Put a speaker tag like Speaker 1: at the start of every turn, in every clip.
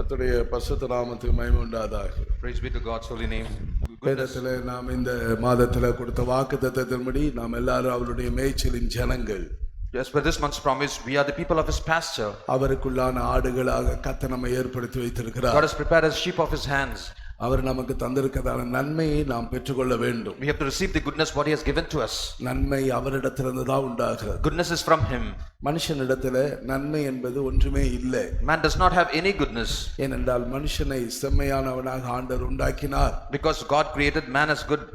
Speaker 1: கர்த்தருடைய பரிசுத்த நாமத்துக்கு மகிமை உண்டாதாக.
Speaker 2: Praise be to God's holy name.
Speaker 1: வேதத்திலே நாம் இந்த மாதத்திலே கொடுத்த வாக்குத்தத்தத்தின்படி நாம் எல்லாரும் அவருடைய மேய்ச்சலின் ஜனங்கள்.
Speaker 2: Yes, but this month's promise, we are the people of His pasture.
Speaker 1: அவருக்குள்ளான ஆடுகளாக கர்த்தர் நம்மை ஏற்படுத்தி வைத்திருக்கிறார்.
Speaker 2: God has prepared us sheep of His hands.
Speaker 1: அவர் நமக்கு தந்திருக்கிறதான நன்மையை நாம் பெற்றுக்கொள்ள வேண்டும்.
Speaker 2: We have to receive the goodness what He has given to us.
Speaker 1: நன்மை அவரிடத்திலிருந்து தான் உண்டாகிறது.
Speaker 2: Goodness is from Him.
Speaker 1: மனுஷனிடத்திலே நன்மை என்பது ஒன்றுமே இல்லை.
Speaker 2: Man does not have any goodness.
Speaker 1: ஏனென்றால் மனுஷனை செம்மையானவனாக ஆண்டவர் உண்டாக்கினார்.
Speaker 2: Because God created man as good.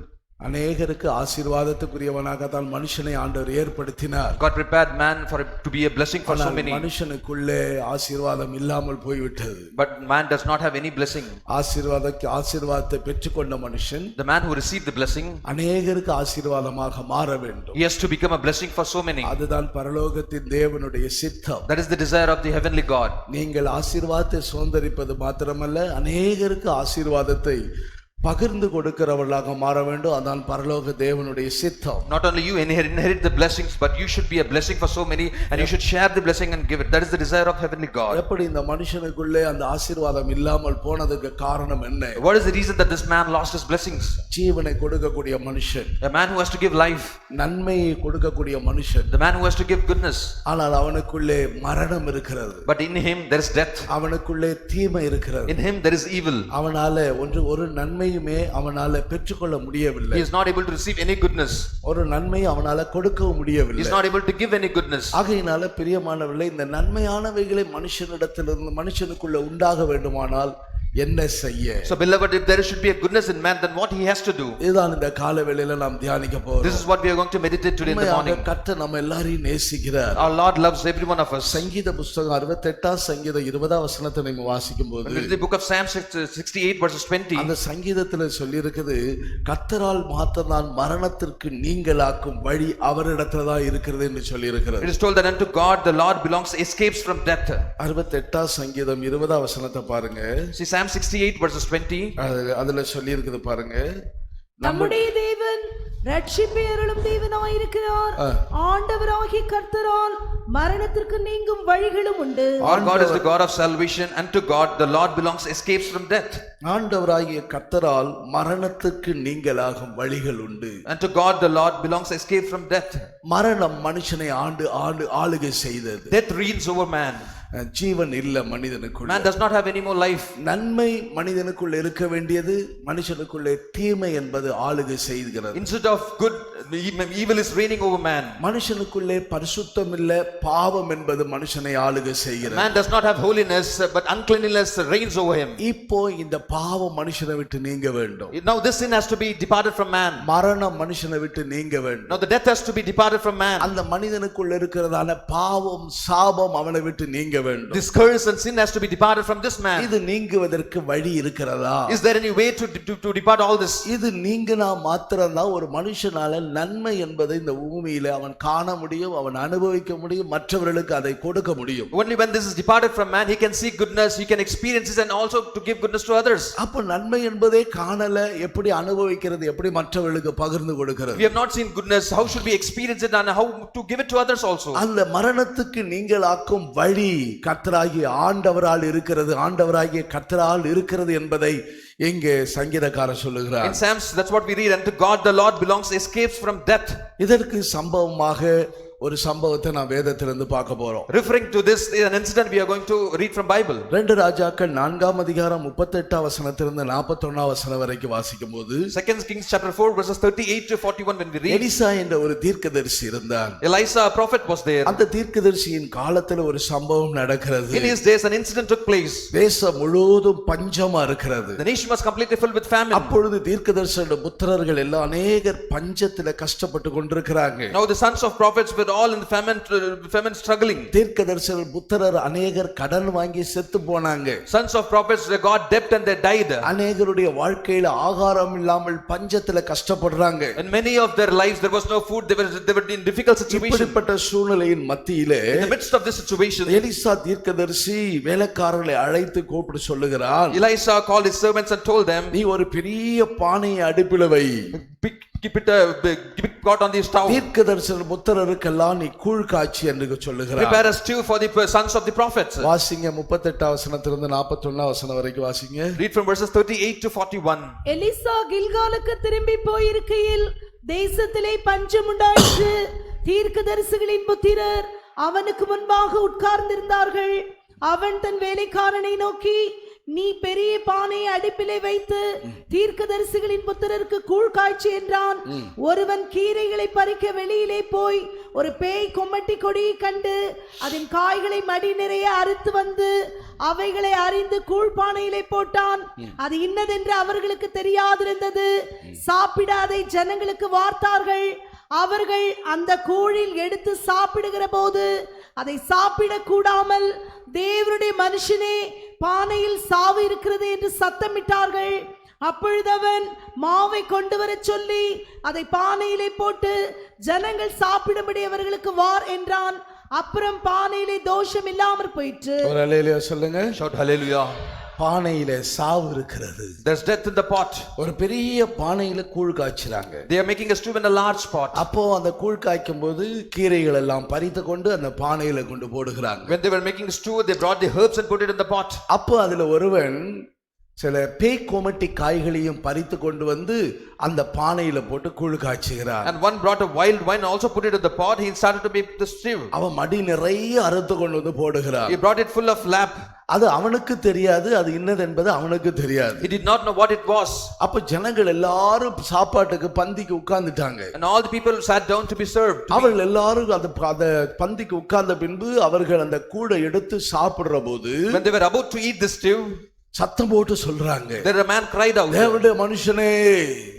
Speaker 1: அநேகருக்கு ஆசீர்வாதத்துக்குரியவனாக தான் மனுஷனை ஆண்டவர் ஏற்படுத்தினார்.
Speaker 2: God prepared man for to be a blessing for so many.
Speaker 1: மனுஷனுக்குள்ளே ஆசீர்வாதம் இல்லாமல் போய்விட்டது.
Speaker 2: But man does not have any blessing.
Speaker 1: ஆசீர்வாதத்தை பெற்றுக்கொண்ட மனுஷன்,
Speaker 2: the man who received the blessing,
Speaker 1: அநேகருக்கு ஆசீர்வாதமாக மாற வேண்டும்.
Speaker 2: he has to become a blessing for so many.
Speaker 1: அதுதான் பரலோகத்தின் தேவனுடைய சித்தம்.
Speaker 2: That is the desire of the heavenly God.
Speaker 1: நீங்கள் ஆசீர்வாதத்தை சுதந்தரிப்பது மாத்திரமல்ல, அநேகருக்கு ஆசீர்வாதத்தை பகிர்ந்து கொடுக்கிறவர்களாக மாற வேண்டும். அதான் பரலோக தேவனுடைய சித்தம்.
Speaker 2: Not only you inherit the blessings, but you should be a blessing for so many, and you should share the blessing and give it. That is the desire of heavenly God.
Speaker 1: எப்படி இந்த மனுஷனுக்குள்ளே அந்த ஆசீர்வாதம் இல்லாமல் போனதுக்கு காரணம் என்ன?
Speaker 2: What is the reason that this man lost his blessings?
Speaker 1: ஜீவனை கொடுக்கக்கூடிய மனுஷன்,
Speaker 2: a man who has to give life,
Speaker 1: நன்மையை கொடுக்கக்கூடிய மனுஷன்,
Speaker 2: the man who has to give goodness,
Speaker 1: ஆனால் அவனுக்குள்ளே மரணம் இருக்கிறது.
Speaker 2: but in him there is death.
Speaker 1: அவனுக்குள்ளே தீமை இருக்கிறது.
Speaker 2: In him there is evil.
Speaker 1: அவனால ஒரு நன்மை அவனால பெற்றுக்கொள்ள முடியவில்லை.
Speaker 2: He is not able to receive any goodness.
Speaker 1: ஒரு நன்மை அவனால கொடுக்கவும் முடியவில்லை.
Speaker 2: He is not able to give any goodness.
Speaker 1: ஆகையினால பிரியமானவர்களே, இந்த நன்மையானவைகளை மனுஷனிடத்திலிருந்து மனுஷனுக்குள்ள உண்டாக வேண்டுமானால் என்ன செய்ய?
Speaker 2: So beloved, if there should be a goodness in man, then what he has to do?
Speaker 1: இதுதான் இந்த காலவேளையில நாம் தியானிக்க போறோம்.
Speaker 2: This is what we are going to meditate today in the morning.
Speaker 1: கர்த்தர் நம்ம எல்லாரையும் நேசிக்கிறார்.
Speaker 2: Our Lord loves every one of us.
Speaker 1: சங்கீத புத்தகம் 68 சங்கீதம் 20 வசனத்தை நம்ம வாசிக்கும்போது,
Speaker 2: in the book of Psalm 68 verses 20,
Speaker 1: அந்த சங்கீதத்துல சொல்லி இருக்குது, கர்த்தரால் மாத்திரம் தான் மரணத்திற்கு நீங்கலாக்கும் வழி அவரிடத்துல தான் இருக்கிறது என்று சொல்லி இருக்கிறது.
Speaker 2: It is told that unto God the Lord belongs escapes from death.
Speaker 1: 68 சங்கீதம் 20 வசனத்தை பாருங்க.
Speaker 2: See Psalm 68 verses 20,
Speaker 1: அதுல சொல்லி இருக்குது பாருங்க.
Speaker 3: நம்முடைய தேவன் ரட்சிப்பை அருளும் தேவனாய் இருக்கிறார். ஆண்டவராகிய கர்த்தரால் மரணத்திற்கு நீங்கும் வழிகளும் உண்டு.
Speaker 2: Our God is the God of salvation, and to God the Lord belongs escapes from death.
Speaker 1: ஆண்டவராகிய கர்த்தரால் மரணத்திற்கு நீங்கலாகும் வழிகள் உண்டு.
Speaker 2: And to God the Lord belongs escape from death.
Speaker 1: மரணம் மனுஷனை ஆளுகை செய்தது.
Speaker 2: Death reigns over man.
Speaker 1: ஜீவன் இல்ல மனிதனுக்குள்ள.
Speaker 2: Man does not have any more life.
Speaker 1: நன்மை மனிதனுக்குள்ள இருக்க வேண்டியது, மனுஷனுக்குள்ளே தீமை என்பது ஆளுகை செய்கிறது.
Speaker 2: Instead of good, evil is reigning over man.
Speaker 1: மனுஷனுக்குள்ளே பரிசுத்தம் இல்ல, பாவம் என்பது மனுஷனை ஆளுகை செய்கிறது.
Speaker 2: Man does not have holiness, but uncleanliness reigns over him.
Speaker 1: இப்போ இந்த பாவம் மனுஷனை விட்டு நீங்க வேண்டும்.
Speaker 2: Now this sin has to be departed from man.
Speaker 1: மரணம் மனுஷனை விட்டு நீங்க வேண்டும்.
Speaker 2: Now the death has to be departed from man.
Speaker 1: அந்த மனிதனுக்குள்ள இருக்கிறதான பாவம் சாபம் அவனை விட்டு நீங்க வேண்டும்.
Speaker 2: This curse and sin has to be departed from this man.
Speaker 1: இது நீங்குவதற்கு வழி இருக்கிறதா?
Speaker 2: Is there any way to depart all this?
Speaker 1: இது நீங்கனா மாத்திரம்தான் ஒரு மனுஷனால நன்மை என்பதை இந்த பூமியில அவன் காண முடியும், அவன் அனுபவிக்க முடியும், மற்றவர்களுக்கு அதை கொடுக்க முடியும்.
Speaker 2: Only when this is departed from man, he can see goodness, he can experience it, and also to give goodness to others.
Speaker 1: அப்ப நன்மை என்பதே காணல, எப்படி அனுபவிக்கிறது, எப்படி மற்றவர்களுக்கு பகிர்ந்து கொடுக்கிறது?
Speaker 2: We have not seen goodness, how should we experience it and how to give it to others also?
Speaker 1: அந்த மரணத்துக்கு நீங்களாக்கும் வழி கர்த்தராகிய ஆண்டவரால் இருக்கிறது, ஆண்டவராகிய கர்த்தரால் இருக்கிறது என்பதை இங்கே சங்கீதக்காரர் சொல்லுகிறார்.
Speaker 2: In Psalms, that's what we read, and to God the Lord belongs escapes from death.
Speaker 1: இதற்கு சம்பவமாக ஒரு சம்பவத்தை நான் வேதத்திலிருந்து பார்க்க போறோம்.
Speaker 2: Referring to this is an incident we are going to read from Bible.
Speaker 1: 2 ராஜாக்கள் 4 அதிகாரம் 38 வசனத்திலிருந்து 41 வசனம் வரைக்கும் வாசிக்கும்போது,
Speaker 2: 2 Kings chapter 4 verses 38 to 41 when we read,
Speaker 1: Elisha என்ற ஒரு தீர்க்கதரிசி இருந்தார்.
Speaker 2: Elisha a prophet was there.
Speaker 1: அந்த தீர்க்கதரிசியின் காலத்துல ஒரு சம்பவம் நடக்கிறது.
Speaker 2: In his days an incident took place.
Speaker 1: தேசம் முழுவதும் பஞ்சமா இருக்கிறது.
Speaker 2: The nation was completely filled with famine.
Speaker 1: அப்பொழுது தீர்க்கதரிசியோட புத்திரர்கள் எல்லாம் அநேகர் பஞ்சத்துல கஷ்டப்பட்டு கொண்டிருக்கிறாங்க.
Speaker 2: Now the sons of prophets were all in the famine struggling.
Speaker 1: தீர்க்கதரிசிகள் புத்திரர் அநேகர் கடன் வாங்கி செத்து போனாங்க.
Speaker 2: Sons of prophets they got debt and they died.
Speaker 1: அநேகருடைய வாழ்க்கையில ஆகாரம் இல்லாமல் பஞ்சத்துல கஷ்டப்படுறாங்க.
Speaker 2: In many of their lives there was no food, they were in difficult situation.
Speaker 1: இப்படிப்பட்ட சூழ்நிலையின் மத்தியிலே,
Speaker 2: in the midst of this situation,
Speaker 1: Elisha தீர்க்கதரிசி வேலைக்காரர்களை அழைத்து கூப்பிட்டு சொல்லுகிறார்.
Speaker 2: Elisha called his servants and told them,
Speaker 1: நீ ஒரு பெரிய பானையை அடுப்பில வை,
Speaker 2: got on the stove.
Speaker 1: தீர்க்கதரிசன புத்திரருக்கெல்லாம் நீ கூழ் காய்ச்சி என்று சொல்லுகிறார்.
Speaker 2: Prepare a stew for the sons of the prophets.
Speaker 1: வாசிங்க 38 வசனத்திலிருந்து 41 வசனம் வரைக்கும் வாசிங்க.
Speaker 2: Read from verses 38 to 41.
Speaker 3: Elisha கில்காலுக்கு திரும்பி போயிருக்கையில் தேசத்திலே பஞ்சம் உண்டாயிற்று. தீர்க்கதரிசிகளின் புத்திரர் அவனுக்கு முன்பாக உட்கார்ந்திருந்தார்கள். அவன் தன் வேலைக்காரனை நோக்கி, நீ பெரிய பானையை அடுப்பிலே வைத்து தீர்க்கதரிசிகளின் புத்திரருக்கு கூழ் காய்ச்சி என்றான். ஒருவன் கீரைகளை பறிக்க வெளியிலே போய் ஒரு பேய் கொம்மட்டி கொடியை கண்டு அதன் காய்களை மடி நிறைய அறுத்து வந்து அவைகளை அறிந்து கூழ் பானையிலே போட்டான். அது இன்னதென்று அவர்களுக்கு தெரியாதிருந்தது. சாப்பிட அதை ஜனங்களுக்கு வார்த்தார்கள். அவர்கள் அந்த கூழில் எடுத்து சாப்பிடுகிற போது அதை சாப்பிடக் கூடாமல், தேவனுடைய மனுஷனே, பானையில் சாவு இருக்கிறது என்று சத்தமிட்டார்கள். அப்பொழுது அவன் மாவை கொண்டு வர சொல்லி அதை பானையிலே போட்டு ஜனங்கள் சாப்பிடும்படி அவர்களுக்கு வார் என்றான். அப்புறம் பானையிலே தோஷம் இல்லாமற் போயிற்று.
Speaker 1: ஒரு அல்லேலூயா சொல்லுங்க.
Speaker 2: Shout hallelujah.
Speaker 1: பானையில சாவு இருக்கிறது.
Speaker 2: There's death in the pot.
Speaker 1: ஒரு பெரிய பானையில கூழ் காய்ச்சறாங்க.
Speaker 2: They are making a stew in a large pot.
Speaker 1: அப்போ அந்த கூழ் காய்க்கும் போது கீரைகள் எல்லாம் பறித்து கொண்டு அந்த பானையில கொண்டு போடுகிறாங்க.
Speaker 2: When they were making the stew, they brought the herbs and put it in the pot.
Speaker 1: அப்போ அதுல ஒருவன் சில பேய் கோமட்டி காய்களையும் பறித்து கொண்டு வந்து அந்த பானையில போட்டு கூழ் காய்ச்சுகிறான்.
Speaker 2: And one brought a wild wine, also put it in the pot. He started to make the stew.
Speaker 1: அவன் மடி நிறைய அறுத்து கொண்டு வந்து போடுகிறான்.
Speaker 2: He brought it full of lap.
Speaker 1: அது அவனுக்கு தெரியாது, அது இன்னது என்பது அவனுக்கு தெரியாது.
Speaker 2: He did not know what it was.
Speaker 1: அப்ப ஜனங்கள் எல்லாரும் சாப்பாட்டுக்கு பந்திக்கு உட்கார்ந்துட்டாங்க.
Speaker 2: And all the people sat down to be served.
Speaker 1: அவர்கள் எல்லாரும் அந்த பந்திக்கு உட்கார்ந்த பின்பு அவர்கள் அந்த கூடை எடுத்து சாப்பிடுற போது,
Speaker 2: When they were about to eat the stew,
Speaker 1: சத்தம் போட்டு சொல்றாங்க,
Speaker 2: there a man cried out,
Speaker 1: தேவனுடைய மனுஷனே,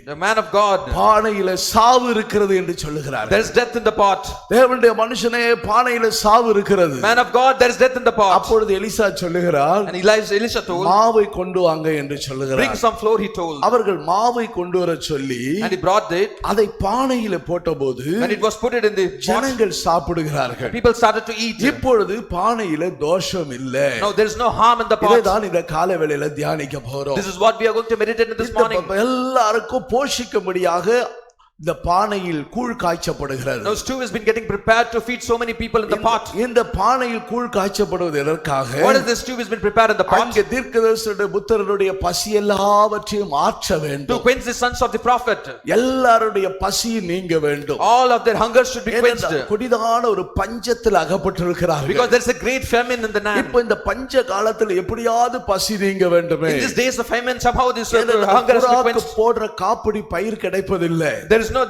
Speaker 2: the man of God,
Speaker 1: பானையில சாவு இருக்கிறது என்று சொல்லுகிறார்.
Speaker 2: there is death in the pot.
Speaker 1: தேவனுடைய மனுஷனே, பானையில சாவு இருக்கிறது.
Speaker 2: Man of God, there is death in the pot.
Speaker 1: அப்பொழுது எலிசா சொல்லுகிறார்,
Speaker 2: And Elisha told,
Speaker 1: மாவை கொண்டு வாங்க என்று சொல்லுகிறார்.
Speaker 2: bring some flour, he told.
Speaker 1: அவர்கள் மாவை கொண்டு வர சொல்லி
Speaker 2: And he brought it.
Speaker 1: அதை பானையில போட்டபோது
Speaker 2: When it was put it in the pot,
Speaker 1: ஜனங்கள் சாப்பிடுகிறார்கள்.
Speaker 2: people started to eat.
Speaker 1: இப்பொழுது பானையில தோஷம் இல்லை.
Speaker 2: Now there is no harm in the pot.
Speaker 1: இதைதான் இந்த காலை வேளையில தியானிக்க போறோம்.
Speaker 2: This is what we are going to meditate in this morning.
Speaker 1: எல்லாருக்கும் போஷிக்கும்படியாக இந்த பானையில் கூழ் காய்ச்சப்படுகிறது.
Speaker 2: Now stew has been getting prepared to feed so many people in the pot.
Speaker 1: இந்த பானையில் கூழ் காய்ச்சப்படுவது எதற்காக?
Speaker 2: What is the stew has been prepared in the pot?
Speaker 1: அங்கே தீர்க்கதரிசியுடைய புத்திரருடைய பசி எல்லாவற்றையும் மாற்ற வேண்டும்.
Speaker 2: To quench the sons of the prophet.
Speaker 1: எல்லாருடைய பசி நீங்க வேண்டும்.
Speaker 2: All of their hunger should be quenched.
Speaker 1: கொடிதான ஒரு பஞ்சத்தில் அகப்பட்டிருக்கிறார்கள்.
Speaker 2: Because there is a great famine in the land.
Speaker 1: இப்போ இந்த பஞ்ச காலத்துல எப்படியாவது பசி நீங்க வேண்டுமே.
Speaker 2: In these days of famine, somehow this hunger has been quenched.
Speaker 1: போடுற காப்பிடி பயிர் கிடைப்பதில்லை.
Speaker 2: There is no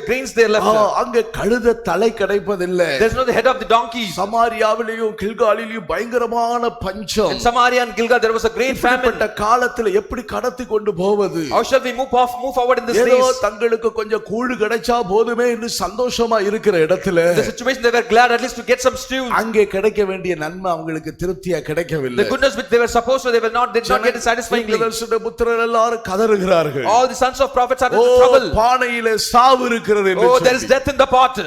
Speaker 2: grains there left.
Speaker 1: அங்கே கழுத தலை கிடைப்பதில்லை.
Speaker 2: There is no the head of the donkey.
Speaker 1: சமாரியாவிலேயும் கில்காலிலேயும் பயங்கரமான பஞ்சம்.
Speaker 2: In Samaria and Gilgal there was a great famine.
Speaker 1: இந்த காலத்துல எப்படி கடத்தி கொண்டு போவது?
Speaker 2: How shall we move forward in this
Speaker 1: ஏதோ
Speaker 2: days?
Speaker 1: தங்களுக்கு கொஞ்சம் கூழ் கிடைச்சா போதுமே என்று சந்தோஷமா இருக்கிற இடத்துல
Speaker 2: The situation they were glad at least to get some stew.
Speaker 1: அங்கே கிடைக்க வேண்டிய நன்மை அவங்களுக்கு திருப்தியா கிடைக்கவில்லை.
Speaker 2: The goodness which they were supposed to, they did not get it satisfyingly.
Speaker 1: தீர்க்கதரிசியுடைய புத்திரர் எல்லாரும் கதறுகிறார்கள்.
Speaker 2: All the sons of prophets are in trouble.
Speaker 1: பானையிலே சாவு இருக்கிறது என்று
Speaker 2: Oh, there is death in the pot.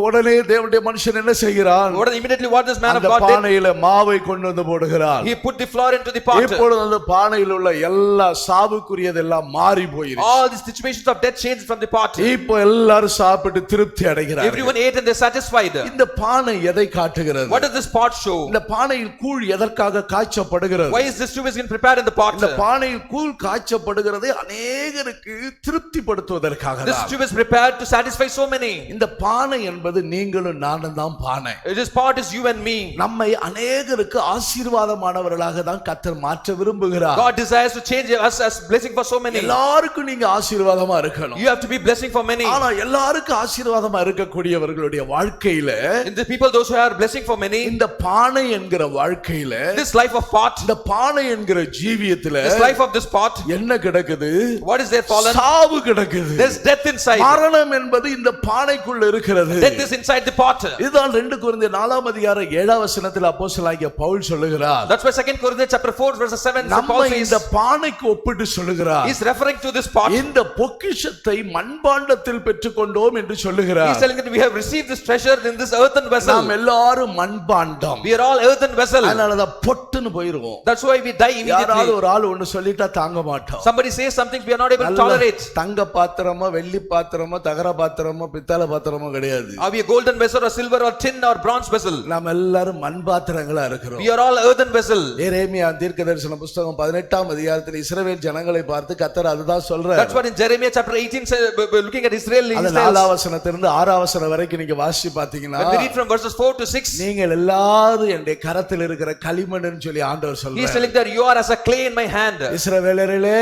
Speaker 1: உடனே தேவனுடைய மனுஷன் என்ன செய்கிறான்?
Speaker 2: Immediately what this man of God did?
Speaker 1: பானையில மாவை கொண்டு வந்து போடுகிறான்.
Speaker 2: He put the flour into the pot.
Speaker 1: இப்பொழுது அந்த பானையில் உள்ள எல்லா சாவுக்குரியது எல்லாம் மாறி போயிருக்கு.
Speaker 2: All the situations of death changed from the pot.
Speaker 1: இப்போ எல்லாரும் சாப்பிட்டு திருப்தி அடைகிறார்கள்.
Speaker 2: Everyone ate and they satisfied.
Speaker 1: இந்த பானை எதை காட்டுகிறது?
Speaker 2: What does this pot show?
Speaker 1: இந்த பானையில் கூழ் எதற்காக காய்ச்சப்படுகிறது?
Speaker 2: Why is this stew being prepared in the pot?
Speaker 1: இந்த பானையில் கூழ் காய்ச்சப்படுகிறது அநேகருக்கு திருப்திப்படுத்துவதற்காக.
Speaker 2: This stew is prepared to satisfy so many.
Speaker 1: இந்த பானை என்பது நீங்களும் நானும் தான் பானை.
Speaker 2: This pot is you and me.
Speaker 1: நம்மை அநேகருக்கு ஆசீர்வாதமானவர்களாக தான் கர்த்தர் மாற்ற விரும்புகிறார்.
Speaker 2: God desires to change us as blessing for so many.
Speaker 1: எல்லாருக்கும் நீங்க ஆசீர்வாதமா இருக்கணும்.
Speaker 2: You have to be blessing for many.
Speaker 1: ஆனா எல்லாருக்கும் ஆசீர்வாதமா இருக்கக்கூடியவர்களுடைய வாழ்க்கையில
Speaker 2: In the people those who are blessing for many,
Speaker 1: இந்த பானை என்கிற வாழ்க்கையில
Speaker 2: this life of pot,
Speaker 1: இந்த பானை என்கிற ஜீவியத்துல
Speaker 2: this life of this pot,
Speaker 1: என்ன கிடக்குது?
Speaker 2: what is there fallen?
Speaker 1: சாவு கிடக்குது.
Speaker 2: There's death inside.
Speaker 1: மரணம் என்பது இந்த பானைக்குள்ள இருக்கிறது.
Speaker 2: Death is inside the pot.
Speaker 1: இதுதான் 2 கொரிந்தியர் 4 அதிகாரம் 7 வசனத்தில் அப்போஸ்தலனாகிய பவுல் சொல்லுகிறார்.
Speaker 2: That's why 2 Corinthians chapter 4 verse 7 Paul
Speaker 1: நம்ம
Speaker 2: says,
Speaker 1: இந்த பானைக்கு ஒப்பிட்டு சொல்லுகிறார்.
Speaker 2: he's referring to this pot.
Speaker 1: இந்த பொக்கிஷத்தை மண்பாண்டத்தில் பெற்றுக்கொண்டோம் என்று சொல்லுகிறார்.
Speaker 2: He's telling that we have received this treasure in this earthen vessel.
Speaker 1: நாம் எல்லாரும் மண்பாண்டம்.
Speaker 2: We are all earthen vessel.
Speaker 1: அதனால தான் பொட்டுன்னு போயிடுவோம்.
Speaker 2: That's why we die
Speaker 1: யாராவது
Speaker 2: immediately.
Speaker 1: ஒரு ஆள் ஒன்னு சொல்லிட்டா தாங்க மாட்டோம்.
Speaker 2: Somebody says something we are not able to tolerate.
Speaker 1: தங்க பாத்திரமா பாத்திரமோ வெள்ளி பாத்திரமோ தகர பாத்திரமோ பித்தளை பாத்திரமோ கிடையாது.
Speaker 2: Are we a golden vessel or silver or tin or bronze vessel?
Speaker 1: நாம் எல்லாரும் மண் பாத்திரங்களா இருக்கிறோம்.
Speaker 2: We are all earthen vessel.
Speaker 1: எரேமியா தீர்க்கதரிசன புத்தகம் 18ஆம் அதிகாரத்தில் இஸ்ரவேல் ஜனங்களை பார்த்து கர்த்தர் அதுதான் சொல்றார்.
Speaker 2: That's what in Jeremiah chapter 18 says, looking at Israel.
Speaker 1: அது 4ஆம் வசனத்திலிருந்து 6ஆம் வசனம் வரைக்கும் நீங்க வாசி பாத்தீங்கன்னா
Speaker 2: when we read from verses 4 to 6,
Speaker 1: நீங்கள் எல்லாரும் என்னுடைய கரத்தில் இருக்கிற களிமண்ணுன்னு சொல்லி ஆண்டவர்
Speaker 2: he is
Speaker 1: சொல்றார்.
Speaker 2: telling that you are as a clay in my hand.
Speaker 1: இஸ்ரவேலர்களே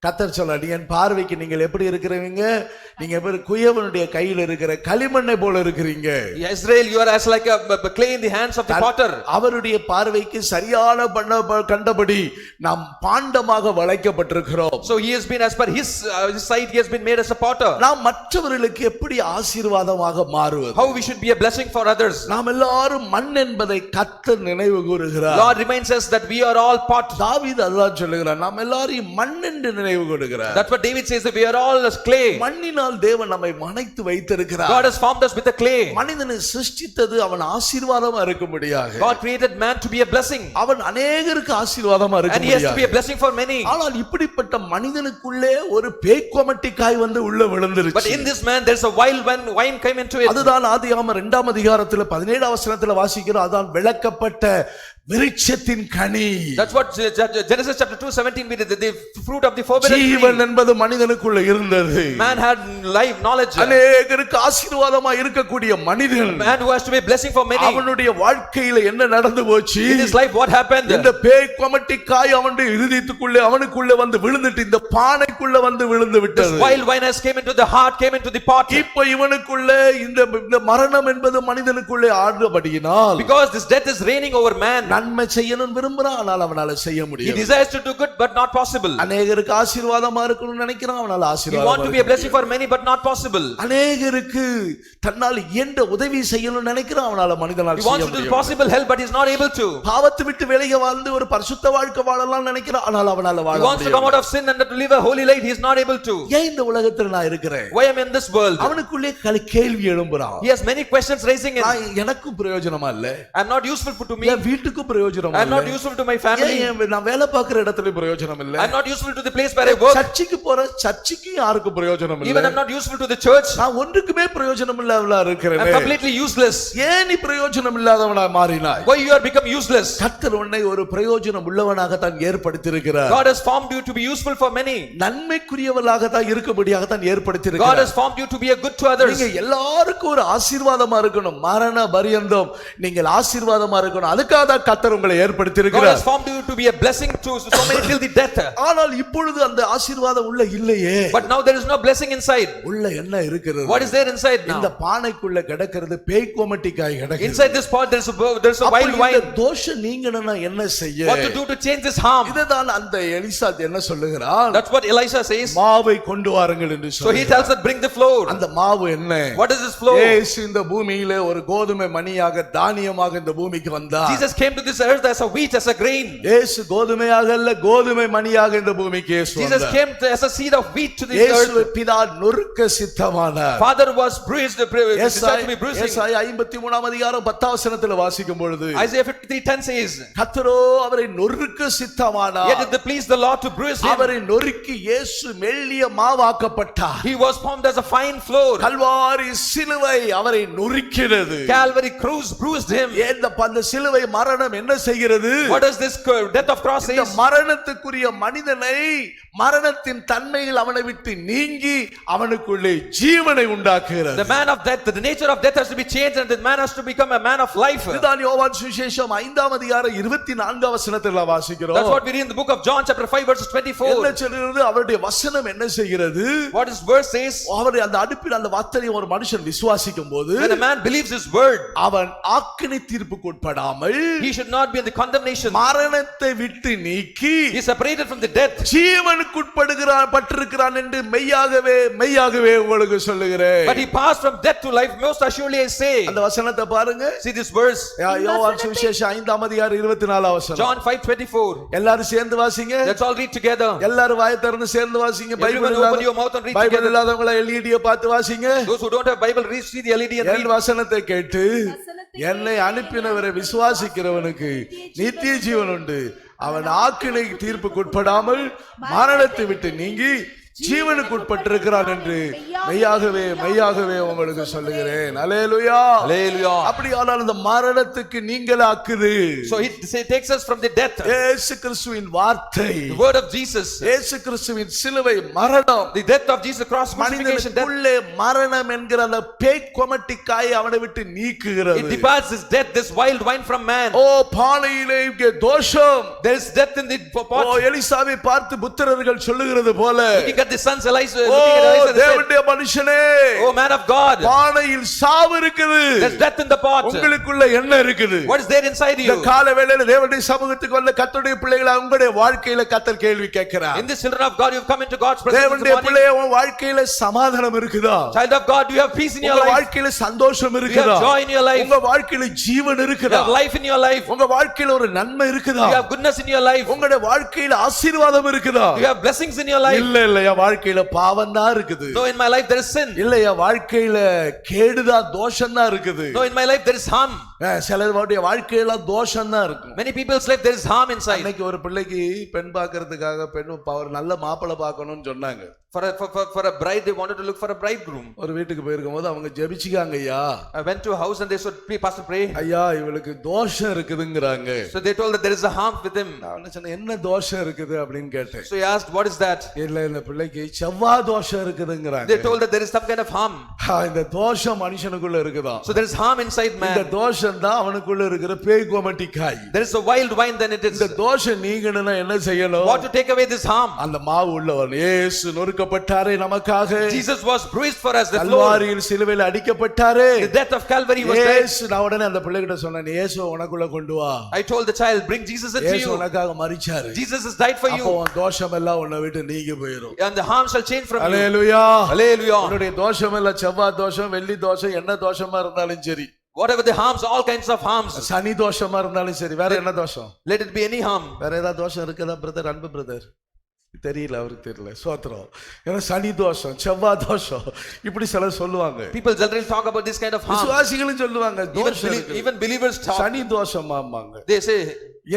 Speaker 1: கர்த்தர் சொல்றார், என் பார்வைக்கு நீங்கள் எப்படி இருக்கிறீங்க? நீங்க எப்படி குயவனுடைய கையில் இருக்கிற களிமண்ணை போல இருக்கிறீங்க.
Speaker 2: Israel, you are as like a clay in the hands of the potter.
Speaker 1: அவருடைய பார்வைக்கு சரியான கண்டபடி நாம் பாண்டமாக வளைக்கப்பட்டிருக்கிறோம்.
Speaker 2: So he has been, as per his sight, he has been made as a potter.
Speaker 1: நாம் மற்றவர்களுக்கு எப்படி ஆசீர்வாதமாக மாறுவது?
Speaker 2: How we should be a blessing for others.
Speaker 1: நாம் எல்லாரும் மண் என்பதை கர்த்தர் நினைவு கூறுகிறார்.
Speaker 2: Lord reminds us that we are all pot.
Speaker 1: தாவீது அதுதான் சொல்லுகிறார், நாம் எல்லாரும் மண் என்று நினைவு கூறுகிறார்.
Speaker 2: That's what David says, that we are all as clay.
Speaker 1: மண்ணினால் தேவன் நம்மை மனைத்து வைத்திருக்கிறார்.
Speaker 2: God has formed us with a clay.
Speaker 1: மனிதனை சிருஷ்டித்தது அவன் ஆசீர்வாதமா இருக்கும்படியாக.
Speaker 2: God created man to be a blessing.
Speaker 1: அவன் அநேகருக்கு ஆசீர்வாதமா
Speaker 2: And he has to
Speaker 1: இருக்கும்படியாக.
Speaker 2: be a blessing for many.
Speaker 1: ஆனால் இப்படிப்பட்ட மனிதனுக்குள்ளே ஒரு பேய்க்கொமட்டிக்காய் வந்து உள்ள
Speaker 2: But
Speaker 1: விழுந்துருச்சு.
Speaker 2: in this man there is a wild wine came into it.
Speaker 1: அதுதான் ஆதியாகமம் 2ஆம் அதிகாரத்துல 17ஆம் வசனத்துல வாசிக்கிறோம். அதான் விளக்கப்பட்ட விருட்சத்தின் கனி.
Speaker 2: That's what Genesis chapter 2:17 we did, the fruit of the forbidden
Speaker 1: Jeevan
Speaker 2: tree.
Speaker 1: என்பது மனிதனுக்குள்ள இருந்தது.
Speaker 2: Man had life, knowledge.
Speaker 1: அநேகருக்கு ஆசீர்வாதமா இருக்கக்கூடிய மனிதன்,
Speaker 2: Man who has to be a blessing for many.
Speaker 1: அவனுடைய வாழ்க்கையில என்ன நடந்து போச்சு?
Speaker 2: In his life what happened?
Speaker 1: இந்த பேய்க்கொமட்டிக்காய் அவனுடைய இருதயத்துக்குள்ளே அவனுக்குள்ளே வந்து விழுந்துட்டு இந்த பானைக்குள்ள வந்து விழுந்து
Speaker 2: This
Speaker 1: விட்டது.
Speaker 2: wild wine has came into the heart, came into the pot.
Speaker 1: இப்ப இவனுக்குள்ளே இந்த மரணம் என்பது மனிதனுக்குள்ளே ஆடுபடியினால்
Speaker 2: Because this death is reigning over man.
Speaker 1: நன்மை செய்யணும் விரும்புறான், ஆனால் அவனால செய்ய
Speaker 2: He
Speaker 1: முடியாது.
Speaker 2: desires to do good but not possible.
Speaker 1: அநேகருக்கு ஆசீர்வாதமா இருக்கணும்னு நினைக்கிறான், அவனால
Speaker 2: He
Speaker 1: ஆசீர்வாதம்
Speaker 2: want to be a blessing for many but not possible.
Speaker 1: அநேகருக்கு தன்னால் இயன்ற உதவி செய்யணும்னு நினைக்கிறான், அவனால மனிதனால்
Speaker 2: He
Speaker 1: செய்ய
Speaker 2: wants to do
Speaker 1: முடியாது.
Speaker 2: possible help but he is not able to.
Speaker 1: பாவத்தை விட்டு வெளியே வாழ்ந்து ஒரு பரிசுத்த வாழ்க்கை வாழலாம் நினைக்கிறான், ஆனால் அவனால வாழ
Speaker 2: He wants to come
Speaker 1: முடியாது.
Speaker 2: out of sin and to live a holy life. He is not able to.
Speaker 1: ஏன் இந்த உலகத்துல நான் இருக்கிறேன்?
Speaker 2: Why am I in this world?
Speaker 1: அவனுக்குள்ளே கேள்வி எழும்புறான்.
Speaker 2: He has many questions raising in.
Speaker 1: நான் எனக்கும் பிரயோஜனமா இல்ல,
Speaker 2: I am not useful to me.
Speaker 1: என் வீட்டுக்கும் பிரயோஜனமா
Speaker 2: I am
Speaker 1: இல்ல,
Speaker 2: not useful to my family.
Speaker 1: நான் வேலை பார்க்கிற இடத்துல பிரயோஜனம் இல்ல,
Speaker 2: I am not useful to the place where I work.
Speaker 1: சர்ச்சுக்கு போற சர்ச்சுக்கு யாருக்கும் பிரயோஜனம்
Speaker 2: Even I
Speaker 1: இல்ல,
Speaker 2: am not useful to the church.
Speaker 1: நான் ஒன்றுக்குமே பிரயோஜனம் இல்லாதவளா
Speaker 2: I am
Speaker 1: இருக்கிறேன்.
Speaker 2: completely useless.
Speaker 1: ஏன் நீ பிரயோஜனம் இல்லாதவனா மாறினாய்?
Speaker 2: Why you are become useless?
Speaker 1: கர்த்தர் உன்னை ஒரு பிரயோஜனம் உள்ளவனாக தான் ஏற்படுத்தியிருக்கிறார்.
Speaker 2: God has formed you to be useful for many.
Speaker 1: நன்மைக்குரியவளாக தான் இருக்கும்படியாக தான்
Speaker 2: God
Speaker 1: ஏற்படுத்தியிருக்கிறார்.
Speaker 2: has formed you to be a good to others.
Speaker 1: நீங்க எல்லாருக்கும் ஒரு ஆசீர்வாதமா இருக்கணும், மரண பரியந்தம் நீங்கள் ஆசீர்வாதமா இருக்கணும். அதுக்காக தான் கர்த்தர் உங்களை
Speaker 2: God
Speaker 1: ஏற்படுத்தியிருக்கிறார்.
Speaker 2: has formed you to be a blessing to so many till the death.
Speaker 1: ஆனால் இப்பொழுது அந்த ஆசீர்வாதம் உள்ள இல்லையே.
Speaker 2: But now there is no blessing inside.
Speaker 1: உள்ள என்ன இருக்கிறது?
Speaker 2: What is there inside
Speaker 1: இந்த
Speaker 2: now?
Speaker 1: பானைக்குள்ள கிடக்கிறது பேய்க்கொமட்டிக்காய் கிடக்கிறது.
Speaker 2: Inside this pot there is a wild
Speaker 1: அப்ப இந்த
Speaker 2: wine.
Speaker 1: தோஷம் நீங்கணும்னா என்ன செய்ய?
Speaker 2: What to do to change this harm?
Speaker 1: இதுதான் அந்த எலிசா என்ன சொல்லுகிறார்?
Speaker 2: That's what Elisha says.
Speaker 1: மாவை கொண்டு வாருங்கள் என்று
Speaker 2: So he
Speaker 1: சொல்றார்.
Speaker 2: tells us, bring the flour.
Speaker 1: அந்த மாவு என்ன?
Speaker 2: What is this flour?
Speaker 1: இயேசு இந்த பூமியிலே ஒரு கோதுமை மணியாக தானியமாக இந்த பூமிக்கு வந்தார்.
Speaker 2: Jesus came to this earth as a wheat, as a grain.
Speaker 1: இயேசு கோதுமையாக அல்ல, கோதுமை மணியாக இந்த பூமிக்கு இயேசு
Speaker 2: Jesus
Speaker 1: வந்தார்.
Speaker 2: came as a seed of wheat to this
Speaker 1: இயேசுவை
Speaker 2: earth.
Speaker 1: பிதா நொறுக்க சித்தமானார்.
Speaker 2: Father was bruised, decided to be bruising.
Speaker 1: ஏசாயா 53ஆம் அதிகாரம் 10ஆம் வசனத்தில் வாசிக்கும் பொழுது
Speaker 2: Isaiah 53:10 says,
Speaker 1: கர்த்தரோ அவரை நொறுக்க சித்தமானார்.
Speaker 2: yet it pleased the Lord to bruise him.
Speaker 1: அவரை நொறுக்கி இயேசு மெல்லிய மாவாக்கப்பட்டார்.
Speaker 2: He was formed as a fine flour.
Speaker 1: Kalvari சிலுவை அவரை நொறுக்கினது.
Speaker 2: Calvary cross bruised him.
Speaker 1: அந்த சிலுவை மரணம் என்ன செய்கிறது?
Speaker 2: What does this death of cross
Speaker 1: இந்த
Speaker 2: says?
Speaker 1: மரணத்துக்குரிய மனிதனை மரணத்தின் தன்மையில் அவனை விட்டு நீங்கி அவனுக்குள்ளே ஜீவனை உண்டாக்குகிறது.
Speaker 2: The man of death, the nature of death has to be changed and the man has to become a man of life.
Speaker 1: இதுதான் யோவான் சுவிசேஷம் 5ஆம் அதிகாரம் 24ஆம் வசனத்தில் வாசிக்கிறோம்.
Speaker 2: That's what we read in the book of John chapter 5 verses 24.
Speaker 1: என்ன சொல்கிறது? அவருடைய வசனம் என்ன செய்கிறது?
Speaker 2: What his verse says?
Speaker 1: அவருடைய அந்த அடுப்பில் அந்த வார்த்தையை ஒரு மனுஷன் விசுவாசிக்கும் போது
Speaker 2: When a man believes his word,
Speaker 1: அவன் ஆக்கினை தீர்ப்புக்கு உட்படாமல்
Speaker 2: he should not be in the condemnation.
Speaker 1: மரணத்தை விட்டு நீக்கி
Speaker 2: He is separated from the death.
Speaker 1: ஜீவனுக்கு உட்படுகிறான் பட்டிருக்கிறான் என்று மெய்யாகவே உங்களுக்கு சொல்லுகிறேன்.
Speaker 2: But he passed from death to life, most assuredly I say.
Speaker 1: அந்த வசனத்தை பாருங்க.
Speaker 2: See this verse.
Speaker 1: யோவான் சுவிசேஷம் 5ஆம் அதிகாரம் 24ஆம் வசனம்.
Speaker 2: John 5:24.
Speaker 1: எல்லாரும் சேர்ந்து வாசிங்க.
Speaker 2: Let's all read together.
Speaker 1: எல்லாரும் வாயை திறந்து சேர்ந்து வாசிங்க.
Speaker 2: Everyone open your mouth and read
Speaker 1: Bible
Speaker 2: together.
Speaker 1: இல்லாதவங்க எல்இடியை பார்த்து வாசிங்க.
Speaker 2: Those who don't have Bible, read, see the LED and
Speaker 1: N
Speaker 2: read.
Speaker 1: வசனத்தை கேட்டு என்னை அனுப்பினவரை விசுவாசிக்கிறவனுக்கு நித்திய ஜீவன் உண்டு. அவன் ஆக்கினை தீர்ப்புக்கு உட்படாமல் மரணத்தை விட்டு நீங்கி ஜீவனுக்கு உட்பட்டிருக்கிறான் என்று மெய்யாகவே மெய்யாகவே உங்களுக்கு சொல்லுகிறேன். அல்லேலூயா.
Speaker 2: Hallelujah.
Speaker 1: அப்படியானால் இந்த மரணத்துக்கு நீங்களாக்குது
Speaker 2: So it takes us from the death.
Speaker 1: இயேசு கிறிஸ்துவின் வார்த்தை,
Speaker 2: The word of Jesus.
Speaker 1: இயேசு கிறிஸ்துவின் சிலுவை மரணம்,
Speaker 2: The death of Jesus, cross, crucifixion, death.
Speaker 1: மனிதனுக்குள்ளே மரணம் என்கிற அந்த பேய் கொமட்டிக்காய் அவனை விட்டு
Speaker 2: It
Speaker 1: நீக்குகிறது.
Speaker 2: departs this death, this wild wine from man.
Speaker 1: ஓ பானையிலே இங்கே தோஷம்.
Speaker 2: There is death in the
Speaker 1: O
Speaker 2: pot.
Speaker 1: எலிசாவை பார்த்து புத்திரர்கள் சொல்லுகிறது போல,
Speaker 2: Looking at the sons Elijah,
Speaker 1: O
Speaker 2: looking at Elijah, they said,
Speaker 1: தேவனுடைய மனுஷனே,
Speaker 2: "Oh man of God,
Speaker 1: பானையில் சாவு இருக்குது,
Speaker 2: there's death in the pot.
Speaker 1: உங்களுக்குள்ள என்ன இருக்குது?"
Speaker 2: What is there inside
Speaker 1: இந்த
Speaker 2: you?"
Speaker 1: கால வேளையில தேவனுடைய சமூகத்துக்கு வந்த கர்த்தருடைய பிள்ளைகளை உங்களுடைய வாழ்க்கையில கர்த்தர் கேள்வி கேட்கிறார்.
Speaker 2: In this children of God, you've come into God's presence this
Speaker 1: தேவனுடைய
Speaker 2: morning.
Speaker 1: பிள்ளைய உன் வாழ்க்கையில சமாதானம் இருக்குதா?
Speaker 2: Child of God, do you have peace in your
Speaker 1: உங்க
Speaker 2: life?
Speaker 1: வாழ்க்கையில சந்தோஷம்
Speaker 2: Do you
Speaker 1: இருக்குதா?
Speaker 2: have joy in your life?
Speaker 1: உங்க வாழ்க்கையில ஜீவன்
Speaker 2: Do you
Speaker 1: இருக்குதா?
Speaker 2: have life in your life? Do
Speaker 1: உங்க வாழ்க்கையில ஒரு நன்மை இருக்குதா?
Speaker 2: you have goodness in your life? Do
Speaker 1: உங்களுடைய வாழ்க்கையில ஆசீர்வாதம் இருக்குதா?
Speaker 2: you have blessings in your life?
Speaker 1: இல்ல இல்ல, என் வாழ்க்கையில பாவம் தான் இருக்குது.
Speaker 2: No, in my life there is sin.
Speaker 1: இல்ல, என் வாழ்க்கையில கேடுதான் தோஷம் தான் இருக்குது.
Speaker 2: No, in my life there is harm.
Speaker 1: சிலருடைய வாழ்க்கையில தோஷம் தான் இருக்கும்.
Speaker 2: Many people's life there is harm inside.
Speaker 1: அன்னைக்கு ஒரு பிள்ளைக்கு பெண் பார்க்கிறதுக்காக ஒரு நல்ல மாப்பிள்ளை பார்க்கணும்னு சொன்னாங்க.
Speaker 2: For a bride, they wanted to look for a bridegroom.
Speaker 1: ஒரு வீட்டுக்கு போயிருக்கும் போது அவங்க ஜெபிச்சுக்காங்க, ஐயா
Speaker 2: I went to a house and they said, "Pastor, pray."
Speaker 1: ஐயா இவளுக்கு தோஷம் இருக்குதுங்கறாங்க.
Speaker 2: So they told that there is a harm with him.
Speaker 1: நான் சொன்னேன், என்ன தோஷம் இருக்குது அப்படின்னு கேட்டேன்.
Speaker 2: So he asked, "What is that?"
Speaker 1: இல்ல, இந்த பிள்ளைக்கு செவ்வாய் தோஷம் இருக்குதுங்கறாங்க.
Speaker 2: They told that there is some kind of harm.
Speaker 1: இந்த தோஷம் மனுஷனுக்குள்ள இருக்குதா?
Speaker 2: So there is harm inside
Speaker 1: இந்த
Speaker 2: man.
Speaker 1: தோஷம் தான் அவனுக்குள்ள இருக்கிற பேய் கோமட்டிக்காய்.
Speaker 2: There is a wild wine, then it is.
Speaker 1: இந்த தோஷம் நீங்கணும்னா என்ன செய்யணும்?
Speaker 2: What to take away this harm?
Speaker 1: அந்த மாவு உள்ளவன் இயேசு நொறுக்கப்பட்டாரே நமக்காக.
Speaker 2: Jesus was bruised for us. The Lord,
Speaker 1: கல்வாரியில் சிலுவையில் அடிக்கப்பட்டாரே.
Speaker 2: the death of Calvary was there.
Speaker 1: இயேசு, நான் உடனே அந்த பிள்ளைகிட்ட சொன்னேன், இயேசு உனக்குள்ள கொண்டு வா.
Speaker 2: I told the child, "Bring Jesus into
Speaker 1: இயேசு
Speaker 2: you.
Speaker 1: உனக்காக மரிச்சாரு.
Speaker 2: Jesus has died for
Speaker 1: அப்போ
Speaker 2: you,
Speaker 1: உன் தோஷம் எல்லாம் உன்னை விட்டு நீங்கி போயிடும்.
Speaker 2: and the harm shall change from you."
Speaker 1: Hallelujah.
Speaker 2: Hallelujah.
Speaker 1: உன்னுடைய தோஷம் எல்லாம் செவ்வாய் தோஷம், வெள்ளி தோஷம், என்ன தோஷமா இருந்தாலும் சரி,
Speaker 2: Whatever the harms, all kinds of harms.
Speaker 1: சனி தோஷமா இருந்தாலும் சரி, வேற என்ன தோஷம்?
Speaker 2: Let it be any harm.
Speaker 1: வேற ஏதாவது தோஷம் இருக்குதா பிரதர்? அன்பு பிரதர் தெரியல, அவருக்கு தெரியல. சோத்திரம். ஏன்னா சனி தோஷம், செவ்வாய் தோஷம், இப்படி சிலர் சொல்லுவாங்க.
Speaker 2: People generally talk about this kind of harm.
Speaker 1: விசுவாசிகளும் சொல்லுவாங்க தோஷம் இருக்குது.
Speaker 2: Even believers talk.
Speaker 1: Shani தோஷமாம்பாங்க.
Speaker 2: They say,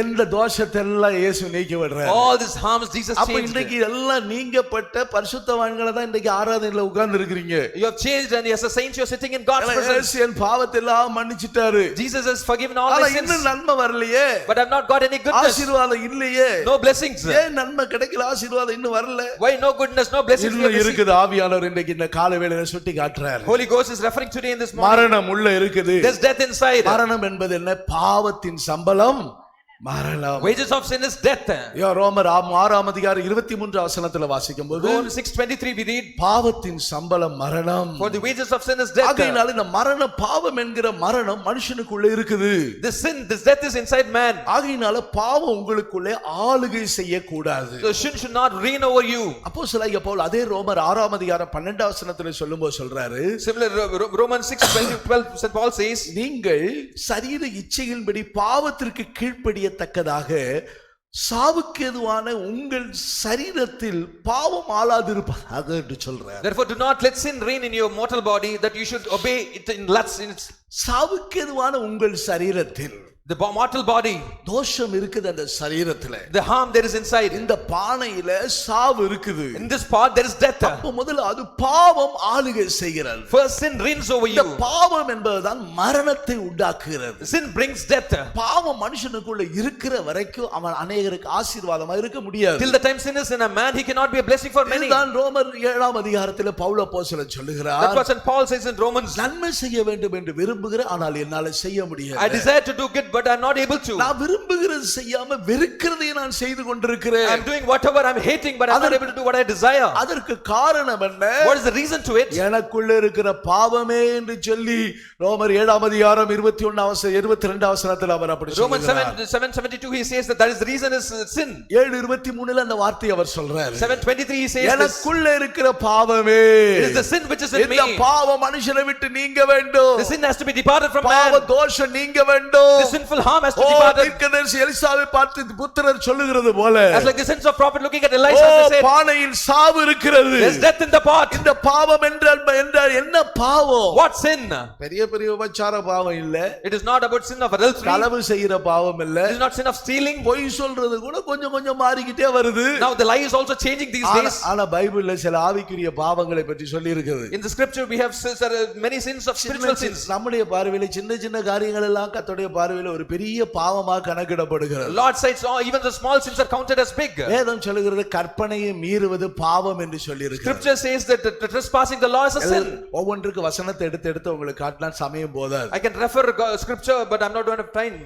Speaker 1: எந்த தோஷத்தெல்லாம் இயேசு நீக்கி விடுறார்.
Speaker 2: all these harms Jesus
Speaker 1: அப்ப
Speaker 2: changed.
Speaker 1: இன்னைக்கு எல்லாம் நீங்கப்பட்ட பரிசுத்தவான்களை தான் இன்னைக்கு ஆராதனையில உட்கார்ந்து இருக்கிறீங்க.
Speaker 2: You have changed, and as a saint you are sitting in God's presence.
Speaker 1: இயேசு என் பாவத்தை எல்லாம் மன்னிச்சிட்டாரு.
Speaker 2: Jesus has forgiven all
Speaker 1: ஆனா
Speaker 2: my sins,
Speaker 1: இன்னும் நன்மை வரலையே,
Speaker 2: but I have not got any goodness.
Speaker 1: ஆசீர்வாதம் இல்லையே,
Speaker 2: No blessings.
Speaker 1: ஏன் நன்மை கிடைக்கல, ஆசீர்வாதம் இன்னும் வரல?
Speaker 2: Why no goodness, no blessings? we
Speaker 1: இன்னும்
Speaker 2: have received?
Speaker 1: இருக்குது. ஆவியானவர் இன்னைக்கு இந்த காலை வேளையில சுட்டி காட்டுறார்.
Speaker 2: Holy Ghost is referring today in this morning.
Speaker 1: மரணம் உள்ள இருக்குது.
Speaker 2: There's death inside.
Speaker 1: மரணம் என்பது என்ன? பாவத்தின் சம்பளம் மரணம்.
Speaker 2: Wages of sin is death.
Speaker 1: ரோமர் 6:23 வாசிக்கும்போது
Speaker 2: Romans 6:23 we read,
Speaker 1: பாவத்தின் சம்பளம் மரணம்.
Speaker 2: for the wages of sin is death.
Speaker 1: ஆகையினால இந்த மரண பாவம் என்கிற மரணம் மனுஷனுக்குள்ள இருக்குது.
Speaker 2: This sin, this death is inside man.
Speaker 1: ஆகையினால பாவம் உங்களுக்குள்ளே ஆளுகை செய்யக்கூடாது.
Speaker 2: So sin should not reign over you.
Speaker 1: அப்போஸ்தலனாகிய பவுல் அதே ரோமர் 6:12 சொல்லும்போது சொல்றாரு,
Speaker 2: Similar, Romans 6:12 St. Paul says,
Speaker 1: நீங்கள் சரீர இச்சையின்படி பாவத்திற்கு கீழ்ப்படியத்தக்கதாக சாவுக்கு எதுவான உங்கள் சரீரத்தில் பாவம் ஆளாதிருப்பதாக என்று சொல்றார்.
Speaker 2: therefore do not let sin reign in your mortal body, that you should obey it in lusts in its.
Speaker 1: சாவுக்கு எதுவான உங்கள் சரீரத்தில்
Speaker 2: The mortal body,
Speaker 1: தோஷம் இருக்குது அந்த சரீரத்துல.
Speaker 2: the harm there is inside.
Speaker 1: இந்த பானையில சாவு இருக்குது.
Speaker 2: In this pot there is death.
Speaker 1: அப்ப முதல்ல அது பாவம் ஆளுகை செய்கிறது.
Speaker 2: First sin reigns over
Speaker 1: இந்த
Speaker 2: you.
Speaker 1: பாவம் என்பதுதான் மரணத்தை உண்டாக்குகிறது.
Speaker 2: Sin brings death.
Speaker 1: பாவம் மனுஷனுக்குள்ள இருக்கிற வரைக்கும் அவன் அநேகருக்கு ஆசீர்வாதமா இருக்க முடியாது.
Speaker 2: Till the time sin is in a man, he cannot be a blessing for many.
Speaker 1: இதுதான் ரோமர் 7 பவுல் அப்போஸ்தலன் சொல்லுகிறார்.
Speaker 2: That's what St. Paul says in Romans.
Speaker 1: நன்மை செய்ய வேண்டும் என்று விரும்புகிறேன், ஆனால் என்னால செய்ய முடியாது.
Speaker 2: I desire to do good, but I'm not able to.
Speaker 1: நான் விரும்புகிறது செய்யாம வெறுக்கிறதை நான் செய்து கொண்டிருக்கிறேன்.
Speaker 2: I'm doing whatever I'm hating, but I'm not able to do what I desire.
Speaker 1: அதற்கு காரணம் என்ன?
Speaker 2: What is the reason to it?
Speaker 1: எனக்குள்ள இருக்கிற பாவமே என்று சொல்லி ரோமர் 7:21 அவர் அப்படி
Speaker 2: Romans
Speaker 1: சொல்றார்.
Speaker 2: 7:72 he says that is the reason is sin.
Speaker 1: 7:23 அந்த வார்த்தையை அவர் சொல்றார்.
Speaker 2: 7:23 he says this.
Speaker 1: எனக்குள்ள இருக்கிற பாவமே,
Speaker 2: It is the sin which is in me.
Speaker 1: இந்த பாவம் மனுஷனை விட்டு நீங்க வேண்டும்.
Speaker 2: The sin has to be departed from
Speaker 1: பாவ
Speaker 2: man.
Speaker 1: தோஷம் நீங்க வேண்டும்.
Speaker 2: The sin sinful harm has to
Speaker 1: O
Speaker 2: depart.
Speaker 1: தீர்க்கதரிசி எலிசாவை பார்த்து புத்திரர் சொல்லுகிறது போல
Speaker 2: As like the sins of prophet looking at Elisha,
Speaker 1: O
Speaker 2: they say,
Speaker 1: பானையில் சாவு இருக்கிறது.
Speaker 2: there's death in the pot.
Speaker 1: இந்த பாவம் என்றால் என்ன பாவம்?
Speaker 2: What sin?
Speaker 1: பெரிய பெரிய உபச்சார பாவம் இல்ல,
Speaker 2: It is not about sin of adultery.
Speaker 1: களவு செய்யற பாவம் இல்ல,
Speaker 2: It is not sin of stealing.
Speaker 1: பொய் சொல்றது கூட கொஞ்சம் கொஞ்சம் மாறிக்கிட்டே வருது.
Speaker 2: Now the lie is also changing these days.
Speaker 1: ஆனா பைபிள்ல சில ஆவிக்குரிய பாவங்களை பற்றி சொல்லி இருக்குது.
Speaker 2: In the scripture we have many sins of spiritual sins.
Speaker 1: நம்முடைய பார்வையில சின்ன சின்ன காரியங்கள் எல்லாம் கர்த்தருடைய பார்வையில ஒரு பெரிய பாவமா கணக்கிடப்படுகிறது.
Speaker 2: Lord says even the small sins are counted as big.
Speaker 1: வேதம் சொல்லுகிறது கற்பனையை மீறுவது பாவம் என்று சொல்லி இருக்கு.
Speaker 2: Scripture says that the trespassing the law is a sin.
Speaker 1: ஒவ்வொன்றுக்கு வசனத்தை எடுத்து உங்களுக்கு காட்டலாம், சமயம் போதாது.
Speaker 2: I can refer scripture but I'm not going to have time.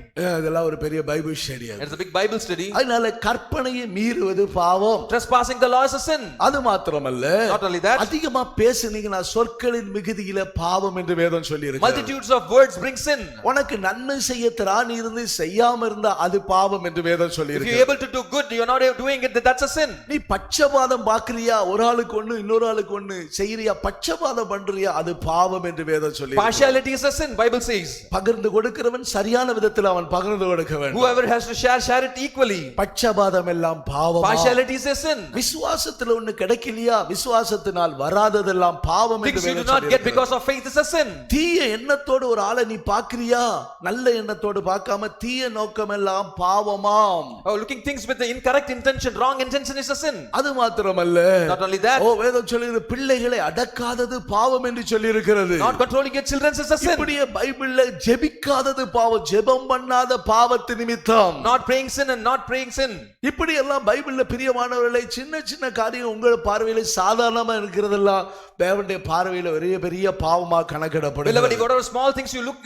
Speaker 1: இதெல்லாம் ஒரு பெரிய Bible study.
Speaker 2: It's a big Bible study.
Speaker 1: அதனால கற்பனையை மீறுவது பாவம்.
Speaker 2: Trespassing the law is a sin.
Speaker 1: அது மாத்திரமல்ல,
Speaker 2: Not only that,
Speaker 1: அதிகமா பேசுனீங்கன்னா சொற்களின் மிகுதியில பாவம் என்று வேதம் சொல்லி இருக்கு.
Speaker 2: multitudes of words bring sin.
Speaker 1: உனக்கு நன்மை செய்ய திராணி இருந்து செய்யாம இருந்தா அது பாவம் என்று வேதம் சொல்லி
Speaker 2: If
Speaker 1: இருக்கு.
Speaker 2: you're able to do good, you're not doing it, that's a sin.
Speaker 1: நீ பட்சபாதம் பாக்குறியா, ஒரு ஆளுக்கு ஒண்ணு இன்னொரு ஆளுக்கு ஒண்ணு செய்யறியா, பட்சபாதம் பண்றியா, அது பாவம் என்று வேதம் சொல்லி இருக்கு.
Speaker 2: Partiality is a sin, Bible says.
Speaker 1: பகிர்ந்து கொடுக்கிறவன் சரியான விதத்தில் அவன் பகிர்ந்து கொடுக்க வேண்டும்.
Speaker 2: Whoever has to share it equally.
Speaker 1: பட்சபாதம் எல்லாம் பாவம்.
Speaker 2: Partiality is a sin.
Speaker 1: விசுவாசத்துல ஒண்ணு கிடைக்கலையா, விசுவாசத்தினால் வராததெல்லாம் பாவம் என்று
Speaker 2: Things you do
Speaker 1: வேதம்
Speaker 2: not
Speaker 1: சொல்லி
Speaker 2: get
Speaker 1: இருக்கு.
Speaker 2: because of faith is a sin.
Speaker 1: தீய எண்ணத்தோடு ஒரு ஆளை நீ பாக்குறியா, நல்ல எண்ணத்தோடு பார்க்காம தீய நோக்கம் எல்லாம் பாவமாம்.
Speaker 2: Oh, looking things with the incorrect intention, wrong intention is a sin.
Speaker 1: அது மாத்திரமல்ல,
Speaker 2: Not only that,
Speaker 1: ஓ வேதம் சொல்லுகிறது பிள்ளைகளை அடக்காதது பாவம் என்று சொல்லி இருக்கிறது.
Speaker 2: not controlling your children is a sin.
Speaker 1: இப்படியே பைபிள்ல ஜெபிக்காதது பாவம், ஜெபம் பண்ணாத பாவத்து நிமித்தம்.
Speaker 2: Not praying sin and not praying sin.
Speaker 1: இப்படி எல்லாம் பைபிள்ல பிரியமானவர்களை சின்ன சின்ன காரியம் உங்கள் பார்வையில சாதாரணமா இருக்கிறதெல்லாம் தேவனுடைய பார்வையில பெரிய பெரிய பாவமா
Speaker 2: Beloved,
Speaker 1: கணக்கிடப்படுகிறது.
Speaker 2: whatever small things you look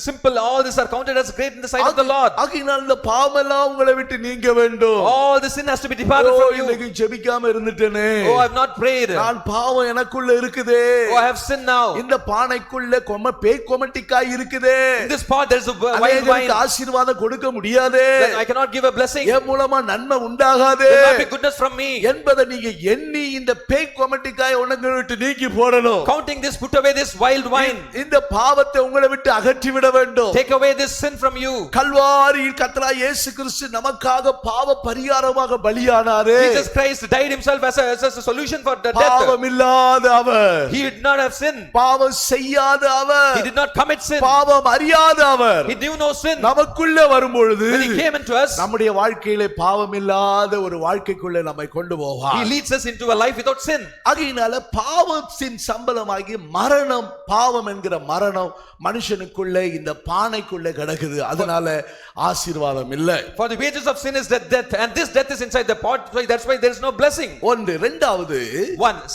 Speaker 2: simple, all these are counted as great in the sight of the Lord.
Speaker 1: ஆகையினால் இந்த பாவம் எல்லாம் உங்களை விட்டு நீங்க வேண்டும்.
Speaker 2: All the sin has to be departed from you.
Speaker 1: இன்னைக்கு ஜெபிக்காம இருந்துட்டேனே,
Speaker 2: Oh, I have not prayed.
Speaker 1: நான் பாவம் எனக்குள்ள இருக்குதே,
Speaker 2: Oh, I have sinned now.
Speaker 1: இந்த பானைக்குள்ள பேய் கொமட்டிக்காய் இருக்குதே,
Speaker 2: In this pot there is a wild wine.
Speaker 1: அநேகருக்கு ஆசீர்வாதம் கொடுக்க முடியாதே,
Speaker 2: Then I cannot give a blessing.
Speaker 1: என் மூலமா நன்மை உண்டாகாதே
Speaker 2: There will not be goodness from me.
Speaker 1: என்பதை நீங்க எண்ணி இந்த பேய் கொமட்டிக்காய் உனக்கு விட்டு நீக்கி போடணும்.
Speaker 2: Counting this, put away this wild wine.
Speaker 1: இந்த பாவத்தை உங்களை விட்டு அகற்றி விட வேண்டும்.
Speaker 2: Take away this sin from you.
Speaker 1: கல்வாரியில் கர்த்தராகிய இயேசு கிறிஸ்து நமக்காக பாவ பரிகாரமாக பலியானாரே.
Speaker 2: Jesus Christ died himself as a solution for the death.
Speaker 1: பாவம் இல்லாத அவர்,
Speaker 2: He did not have sin.
Speaker 1: பாவம் செய்யாத அவர்,
Speaker 2: He did not commit sin.
Speaker 1: பாவம் அறியாத அவர்
Speaker 2: He knew no sin.
Speaker 1: நமக்குள்ள வரும்பொழுது
Speaker 2: When he came into us,
Speaker 1: நம்முடைய வாழ்க்கையிலே பாவம் இல்லாத ஒரு வாழ்க்கைக்குள்ள நம்மை கொண்டு போவார்.
Speaker 2: He leads us into a life without sin.
Speaker 1: ஆகையினால பாவத்தின் சம்பளமாகி மரணம், பாவம் என்கிற மரணம் மனுஷனுக்குள்ள இந்த பானைக்குள்ள கிடக்குது. அதனால ஆசீர்வாதம் இல்லை.
Speaker 2: For the wages of sin is death, and this death is inside the pot. So that's why there is no blessing.
Speaker 1: ஒன்று. இரண்டாவது,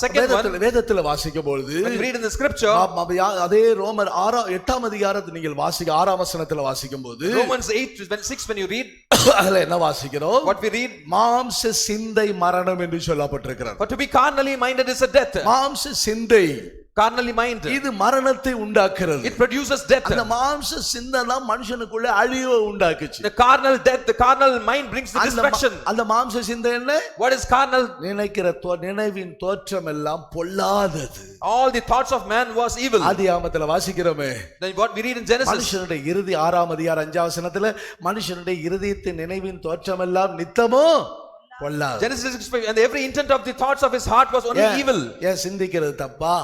Speaker 2: Second one,
Speaker 1: வேதத்துல வாசிக்கும் பொழுது
Speaker 2: when you read in the scripture,
Speaker 1: அதே ரோமர் 8ஆம் அதிகாரத்தை நீங்கள் வாசிக்க 6ஆம் வசனத்துல வாசிக்கும் போது
Speaker 2: Romans 8:6, when you read,
Speaker 1: அதுல என்ன வாசிக்கிறோம்?
Speaker 2: what we read,
Speaker 1: மாம்ச சிந்தை மரணம் என்று சொல்லப்பட்டிருக்கிறது.
Speaker 2: for to be carnally minded is a death.
Speaker 1: மாம்ச சிந்தை,
Speaker 2: Carnally mind,
Speaker 1: இது மரணத்தை உண்டாக்குறது.
Speaker 2: it produces death.
Speaker 1: அந்த மாம்ச சிந்தை தான் மனுஷனுக்குள்ள அழிவை உண்டாக்குச்சு.
Speaker 2: The carnal death, the carnal mind brings the destruction.
Speaker 1: அந்த மாம்ச சிந்தை என்ன?
Speaker 2: What is carnal?
Speaker 1: நினைக்கிற நினைவின் தோற்றம் எல்லாம் பொல்லாதது.
Speaker 2: All the thoughts of man was evil.
Speaker 1: ஆதியாகமத்துல வாசிக்கிறோமே,
Speaker 2: Then what we read in Genesis,
Speaker 1: மனுஷனுடைய இறுதி 6ஆம் அதிகாரம் 5ஆம் வசனத்துல மனுஷனுடைய இருதயத்தின் நினைவின் தோற்றம் எல்லாம் நித்தமோ பொல்லாதது.
Speaker 2: Genesis 6:5, and every intent of the thoughts of his heart was only evil.
Speaker 1: ஏன் சிந்திக்கிறது தப்பா?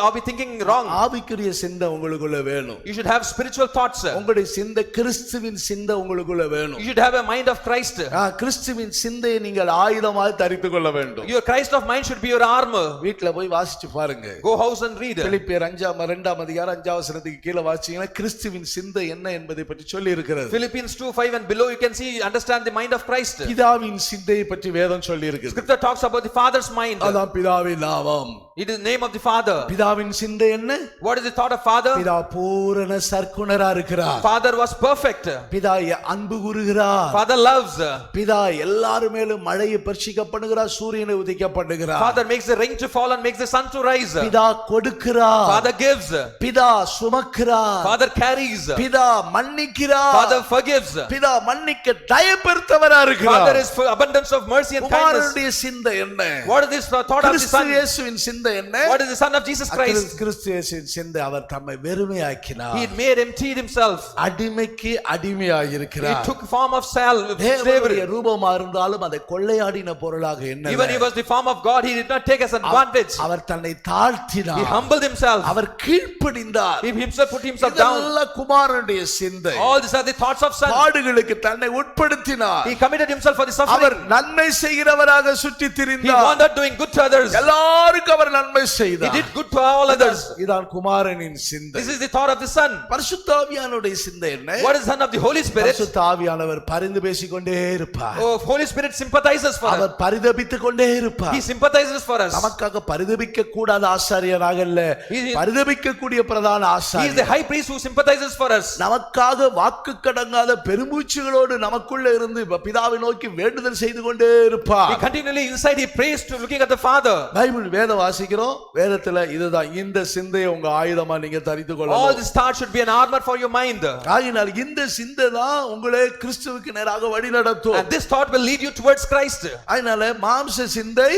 Speaker 2: Are we thinking wrong?
Speaker 1: ஆவிக்குரிய சிந்தை உங்களுக்குள்ள வேணும்.
Speaker 2: You should have spiritual thoughts.
Speaker 1: உங்களுடைய சிந்தை கிறிஸ்துவின் சிந்தை உங்களுக்குள்ள வேணும்.
Speaker 2: You should have a mind of Christ.
Speaker 1: கிறிஸ்துவின் சிந்தையை நீங்கள் ஆயுதமாக தரித்துக் கொள்ள வேண்டும்.
Speaker 2: Your Christ of mind should be your armor.
Speaker 1: வீட்ல போய் வாசிச்சு பாருங்க.
Speaker 2: Go house and read.
Speaker 1: பிலிப்பியர் 2ஆம் அதிகாரம் 5ஆம் வசனத்துக்கு கீழ வாசிச்சீங்கன்னா கிறிஸ்துவின் சிந்தை என்ன என்பதை பற்றி சொல்லி இருக்கிறது.
Speaker 2: Philippians 2:5 and below you can see, understand the mind of Christ.
Speaker 1: பிதாவின் சிந்தையை பற்றி வேதம் சொல்லி இருக்குது.
Speaker 2: Scripture talks about the Father's mind.
Speaker 1: அதான் பிதாவின் நாமம்.
Speaker 2: It is the name of the Father.
Speaker 1: பிதாவின் சிந்தை என்ன?
Speaker 2: What is the thought of Father?
Speaker 1: பிதா பூரண சற்குணரா இருக்கிறார்.
Speaker 2: Father was perfect.
Speaker 1: பிதா அன்பு கூறுகிறார்.
Speaker 2: Father loves.
Speaker 1: பிதா எல்லார் மேலும் மழையை பரிசிக்க பண்ணுகிறார், சூரியனை உதிக்க பண்ணுகிறார்.
Speaker 2: Father makes the rain to fall and makes the sun to rise.
Speaker 1: பிதா கொடுக்கிறார்.
Speaker 2: Father gives.
Speaker 1: பிதா சுமக்கிறார்.
Speaker 2: Father carries.
Speaker 1: பிதா மன்னிக்கிறார்.
Speaker 2: Father forgives.
Speaker 1: பிதா மன்னிக்க தயை பெருத்தவரா இருக்கிறார்.
Speaker 2: Father is abundant abundance of mercy and kindness.
Speaker 1: குமாரனுடைய சிந்தை என்ன?
Speaker 2: What is this thought of the
Speaker 1: Kristu
Speaker 2: Son?
Speaker 1: இயேசுவின் சிந்தை என்ன?
Speaker 2: What is the Son of Jesus Christ?
Speaker 1: கிறிஸ்து இயேசுவின் சிந்தை அவர் தம்மை வெறுமையாக்கினார்.
Speaker 2: He made emptied himself.
Speaker 1: அடிமைக்கு அடிமையாக
Speaker 2: He
Speaker 1: இருக்கிறார்.
Speaker 2: took form of slavery.
Speaker 1: தேவனுடைய ரூபமா இருந்தாலும் அதை கொள்ளையாடின பொருளாக என்ன?
Speaker 2: Even he was the form of God, he did not take as advantage.
Speaker 1: அவர் தன்னை
Speaker 2: He
Speaker 1: தாழ்த்தினார்.
Speaker 2: humbled himself.
Speaker 1: Our கீழ்ப்படிந்தார்.
Speaker 2: He himself put himself down.
Speaker 1: இதெல்லாம் குமாரனுடைய சிந்தை.
Speaker 2: All these are the thoughts of Son.
Speaker 1: பாடுகளுக்கு தன்னை உட்படுத்தினார்.
Speaker 2: He committed himself for the
Speaker 1: our
Speaker 2: suffering.
Speaker 1: நன்மை செய்கிறவராக சுற்றி
Speaker 2: He
Speaker 1: திரிந்தார்.
Speaker 2: wandered doing good to others.
Speaker 1: எல்லாருக்கும் அவர் நன்மை
Speaker 2: He
Speaker 1: செய்தார்.
Speaker 2: did good to all others.
Speaker 1: இதான் குமாரனின் சிந்தை.
Speaker 2: This is the thought of the Son.
Speaker 1: பரிசுத்த ஆவியானுடைய சிந்தை என்ன?
Speaker 2: What is the Son of the Holy Spirit?
Speaker 1: பரிசுத்த ஆவியானவர் பரிந்து பேசிக்கொண்டே இருப்பார்.
Speaker 2: Oh, Holy Spirit sympathizes for us.
Speaker 1: அவர் பரிதபித்துக் கொண்டே இருப்பார்.
Speaker 2: He sympathizes for us.
Speaker 1: நமக்காக பரிதபிக்க கூடாத ஆசாரியராக இல்ல,
Speaker 2: He-
Speaker 1: பரிதபிக்க கூடிய பிரதான
Speaker 2: He is the
Speaker 1: ஆசாரியர்.
Speaker 2: high priest who sympathizes for us.
Speaker 1: நமக்காக வாக்கு கடங்காத பெருமூச்சுகளோடு நமக்குள்ள இருந்து பிதாவை நோக்கி வேண்டுதல் செய்து கொண்டே
Speaker 2: He
Speaker 1: இருப்பார்.
Speaker 2: continually inside he prays to looking at the Father.
Speaker 1: Bible வேத வாசிக்கிறோம். வேதத்துல இதுதான், இந்த சிந்தையை உங்க ஆயுதமா நீங்க தரித்துக்
Speaker 2: All
Speaker 1: கொள்ளணும்.
Speaker 2: this thought should be an armor for your mind.
Speaker 1: ஆகினால் இந்த சிந்தை தான் உங்களை கிறிஸ்துவுக்கு நேராக வழி நடத்தும்.
Speaker 2: And this thought will lead you towards Christ.
Speaker 1: அதனால மாம்ச சிந்தை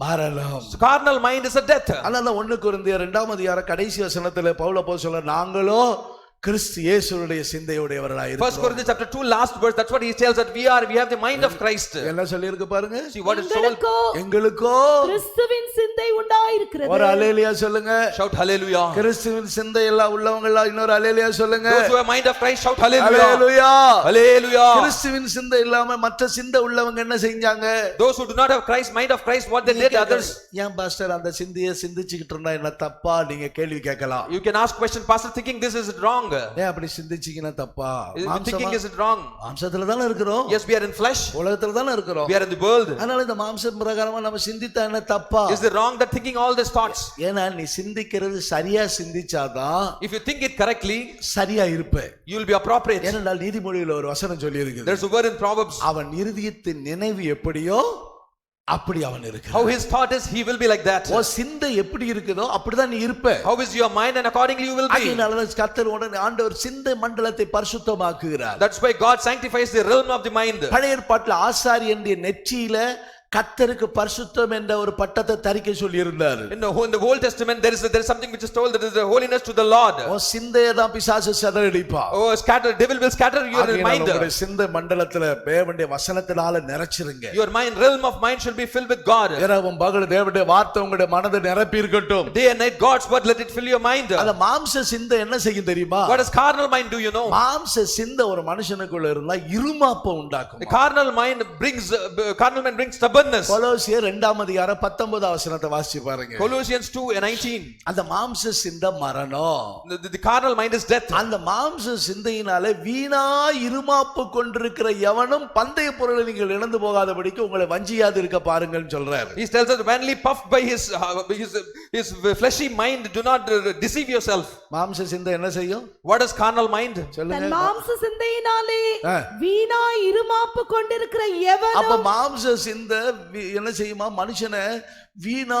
Speaker 1: மரணம்.
Speaker 2: Carnal mind is a death.
Speaker 1: அதனால 1 கொரிந்தியர் 2ஆம் அதிகாரம் கடைசி வசனத்துல பவுல் அப்போஸ்தலர் நாங்களோ கிறிஸ்து இயேசுவுடைய சிந்தையுடையவர்களாய்
Speaker 2: 1
Speaker 1: இருக்கிறோம்.
Speaker 2: Corinthians chapter 2 last verse, that's what he tells that we have the mind of Christ.
Speaker 1: என்ன சொல்லி இருக்கு பாருங்க?
Speaker 2: See what is told.
Speaker 3: எங்களுக்கோ
Speaker 1: எங்களுக்கோ
Speaker 3: கிறிஸ்துவின் சிந்தை உண்டாயிருக்கிறது.
Speaker 1: ஒரு அல்லேலூயா சொல்லுங்க.
Speaker 2: Shout hallelujah.
Speaker 1: கிறிஸ்துவின் சிந்தை எல்லாம் உள்ளவங்க எல்லாம் இன்னொரு அல்லேலூயா சொல்லுங்க.
Speaker 2: Those who have mind of Christ, shout hallelujah.
Speaker 1: Hallelujah.
Speaker 2: Hallelujah.
Speaker 1: கிறிஸ்துவின் சிந்தை இல்லாம மற்ற சிந்தை உள்ளவங்க என்ன செஞ்சாங்க?
Speaker 2: Those who do not have Christ, mind of Christ, what they did others.
Speaker 1: ஏன் பாஸ்டர் அந்த சிந்தையை சிந்திச்சுக்கிட்டு இருந்தா என்ன தப்பா? நீங்க கேள்வி கேட்கலாம்.
Speaker 2: You can ask question, pastor, thinking this is wrong.
Speaker 1: ஏன் அப்படி சிந்திச்சீங்கன்னா தப்பா?
Speaker 2: Thinking is it wrong?
Speaker 1: மாம்சத்துல தானே இருக்கிறோம்.
Speaker 2: Yes, we are in flesh.
Speaker 1: உலகத்துல தானே இருக்கிறோம்.
Speaker 2: We are in the world.
Speaker 1: அதனால இந்த மாம்சம் பிரகாரமா நம்ம சிந்தித்தா என்ன தப்பா?
Speaker 2: Is it wrong that thinking all these thoughts?
Speaker 1: ஏன்னா நீ சிந்திக்கிறது சரியா சிந்திச்சாதான்
Speaker 2: If you think it correctly,
Speaker 1: சரியா இருப்ப.
Speaker 2: you will be appropriate.
Speaker 1: ஏனென்றால் நீதிமொழியில ஒரு வசனம் சொல்லி இருக்குது.
Speaker 2: There's a word in Proverbs.
Speaker 1: அவன் இருதயத்தின் நினைவு எப்படியோ அப்படி அவன்
Speaker 2: How
Speaker 1: இருக்கிறான்.
Speaker 2: his thought is, he will be like that.
Speaker 1: உன் சிந்தை எப்படி இருக்குதோ அப்படிதான் நீ இருப்ப.
Speaker 2: How is your mind, and accordingly you will be.
Speaker 1: அதனாலதான் கர்த்தர் உடனே ஆண்டவர் சிந்தை மண்டலத்தை பரிசுத்தமாக்குகிறார்.
Speaker 2: That's why God sanctifies the realm of the mind.
Speaker 1: பழைய ஏற்பாட்டில் ஆசாரியனுடைய நெற்றியில கர்த்தருக்கு பரிசுத்தம் என்ற ஒரு பட்டத்தை தரிக்க சொல்லி இருந்தார்.
Speaker 2: In the Old Testament, there is something which is told that is the holiness to the Lord.
Speaker 1: உன் சிந்தையை தான் பிசாசு சிதறடிப்பா.
Speaker 2: Oh, scatter, devil will scatter your mind.
Speaker 1: உங்களுடைய சிந்தை மண்டலத்துல தேவனுடைய வசனத்தினால நிறைச்சிருங்க.
Speaker 2: Your mind, realm of mind should be filled with God.
Speaker 1: இரவும் பகலும் தேவனுடைய வார்த்தை உங்களுடைய மனதை நிரப்பி இருக்கட்டும்.
Speaker 2: Day and night, God's word, let it fill your mind.
Speaker 1: அந்த மாம்ச சிந்தை என்ன செய்யும் தெரியுமா?
Speaker 2: What is carnal mind, do you know?
Speaker 1: மாம்ச சிந்தை ஒரு மனுஷனுக்குள்ள இருந்தா இருமாப்பம் உண்டாக்கும்.
Speaker 2: The carnal mind brings stubbornness.
Speaker 1: கொலோசியர் 2ஆம் அதிகாரம் 19ஆம் வசனத்தை வாசிச்சு பாருங்க.
Speaker 2: Colossians 2:19.
Speaker 1: அந்த மாம்ச சிந்தை மரணம்.
Speaker 2: The carnal mind is death.
Speaker 1: அந்த மாம்ச சிந்தையினாலே வீணா இருமாப்பு கொண்டிருக்கிற எவனும் பந்தய பொருளை நீங்கள் இழந்து போகாதபடிக்கு உங்களை வஞ்சியாது இருக்க பாருங்கன்னு சொல்றாரு.
Speaker 2: He tells us, vanly puffed by his fleshy mind, do not deceive yourself.
Speaker 1: மாம்ச சிந்தை என்ன செய்யும்?
Speaker 2: What is carnal mind?
Speaker 1: சொல்லுங்க.
Speaker 3: தன் மாம்ச சிந்தையினாலே வீணா இருமாப்பு கொண்டிருக்கிற எவனும்.
Speaker 1: அப்ப மாம்ச சிந்தை என்ன செய்யுமா? மனுஷனை வீணா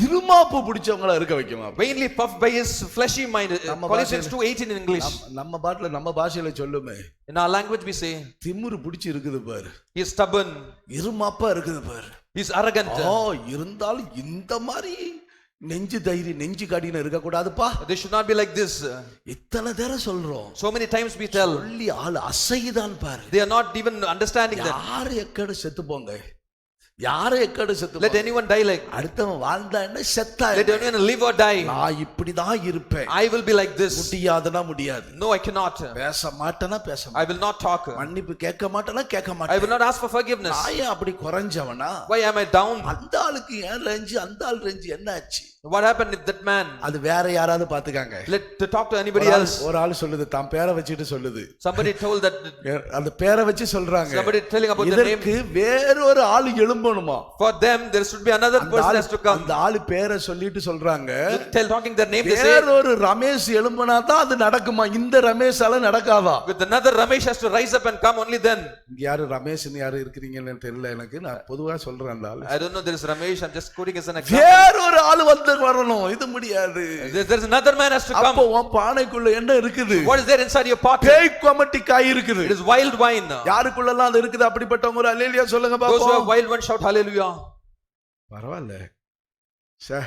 Speaker 1: இருமாப்பு பிடிச்சவங்களா இருக்க வைக்குமா?
Speaker 2: Vainly puffed by his fleshy mind. Colossians 2:18 in English.
Speaker 1: நம்ம பாட்டுல நம்ம பாஷையில சொல்லுமே.
Speaker 2: In our language we say,
Speaker 1: திமிரு பிடிச்சு இருக்குது பாரு.
Speaker 2: he is stubborn.
Speaker 1: இருமாப்பா இருக்குது பாரு.
Speaker 2: He is arrogant.
Speaker 1: இருந்தாலும் இந்த மாதிரி நெஞ்சு தைரியம் நெஞ்சு கடின இருக்க கூடாதுப்பா.
Speaker 2: They should not be like this.
Speaker 1: இத்தனை தடவை சொல்றோம்.
Speaker 2: So many times we tell.
Speaker 1: சொல்லி ஆளு அசைதான் பாரு.
Speaker 2: They are not even understanding that.
Speaker 1: யாரு எக்கடு செத்து போங்க. யாரை எக்கடு செத்து
Speaker 2: Let anyone die like.
Speaker 1: அடுத்தவன் வாழ்ந்தா என்ன செத்தா
Speaker 2: Let anyone live or die.
Speaker 1: நான் இப்படிதான் இருப்பேன்.
Speaker 2: I will be like this.
Speaker 1: முடியாதுன்னா முடியாது.
Speaker 2: No, I cannot.
Speaker 1: பேச மாட்டேனா பேச
Speaker 2: I
Speaker 1: மாட்டேன்.
Speaker 2: will not talk.
Speaker 1: மன்னிப்பு கேட்க மாட்டேனா கேட்க
Speaker 2: I
Speaker 1: மாட்டேன்.
Speaker 2: will not ask for forgiveness.
Speaker 1: நான் ஏன் அப்படி குறைஞ்சவனா?
Speaker 2: Why am I down?
Speaker 1: அந்த ஆளுக்கு ஏன் ரேஞ்சு அந்த ஆள் ரேஞ்சு என்ன ஆச்சு?
Speaker 2: What happened with that man?
Speaker 1: அது வேற யாராவது பாத்துக்காங்க.
Speaker 2: Let to talk to anybody else.
Speaker 1: ஒரு ஆள் சொல்லுது, தான் பேரை வச்சிட்டு சொல்லுது.
Speaker 2: Somebody told that.
Speaker 1: அந்த பேரை வச்சு சொல்றாங்க.
Speaker 2: Somebody telling about the name.
Speaker 1: இதற்கு வேறொரு ஆள் எழும்பணுமா?
Speaker 2: For them there should be another person has to come.
Speaker 1: அந்த ஆளு பேரை சொல்லிட்டு சொல்றாங்க.
Speaker 2: Talking their name, they say.
Speaker 1: வேறொரு ரமேஷ் எழும்பினா தான் அது நடக்குமா? இந்த ரமேஷால நடக்காதா?
Speaker 2: With another Ramesh has to rise up and come only then.
Speaker 1: யாரு ரமேஷ்னு யாரு இருக்கீங்கன்னு தெரியல எனக்கு. நான் பொதுவா சொல்றேன் அந்த ஆளு.
Speaker 2: I don't know, there is Ramesh, I'm just quoting as an example.
Speaker 1: வேறொரு ஆள் வந்து வரணும், இது முடியாது.
Speaker 2: There's another man has to
Speaker 1: அப்போ
Speaker 2: come.
Speaker 1: உன் பானைக்குள்ள என்ன இருக்குது?
Speaker 2: What is there inside your pot?
Speaker 1: பேய் கொமட்டிக்காய் இருக்குது.
Speaker 2: It is wild wine.
Speaker 1: யாருக்குள்ளலாம் அது இருக்குது? அப்படிப்பட்டவங்க ஒரு அல்லேலூயா சொல்லுங்க
Speaker 2: Those who
Speaker 1: பாப்போம்.
Speaker 2: have wild wine shout hallelujah.
Speaker 1: பரவாயில்ல சே,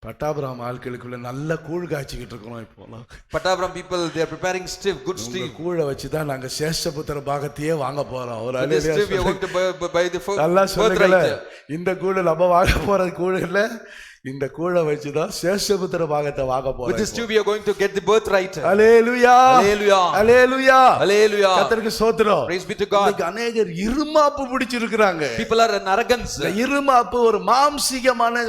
Speaker 1: பட்டாபிராம் ஆட்களுக்குள்ள நல்ல கூழ் காய்ச்சிக்கிட்டு இருக்கோம். இப்போ
Speaker 2: Pattabram people, they are preparing stiff, good
Speaker 1: உங்க
Speaker 2: stew.
Speaker 1: கூழை வச்சுதான் நாங்க சேஷபுத்திர பாகத்தையே வாங்க போறோம். ஒரு
Speaker 2: With this
Speaker 1: hallelujah
Speaker 2: stew we are going to buy the
Speaker 1: நல்லா சொல்லுங்களே.
Speaker 2: birthright.
Speaker 1: இந்த கூழ் நம்ம வாங்க போற கூழ் இல்ல, இந்த கூழை வச்சுதான் சேஷபுத்திர பாகத்தை வாங்க
Speaker 2: With this
Speaker 1: போறோம்.
Speaker 2: stew we are going to get the birthright.
Speaker 1: Hallelujah,
Speaker 2: Hallelujah.
Speaker 1: Hallelujah,
Speaker 2: Hallelujah.
Speaker 1: கர்த்தருக்கு ஸ்தோத்திரம்.
Speaker 2: Praise be to God.
Speaker 1: இன்னைக்கு அநேகர் இருமாப்பு பிடிச்சிருக்கிறாங்க.
Speaker 2: People are in arrogance.
Speaker 1: இந்த இருமாப்பு ஒரு மாம்சீகமான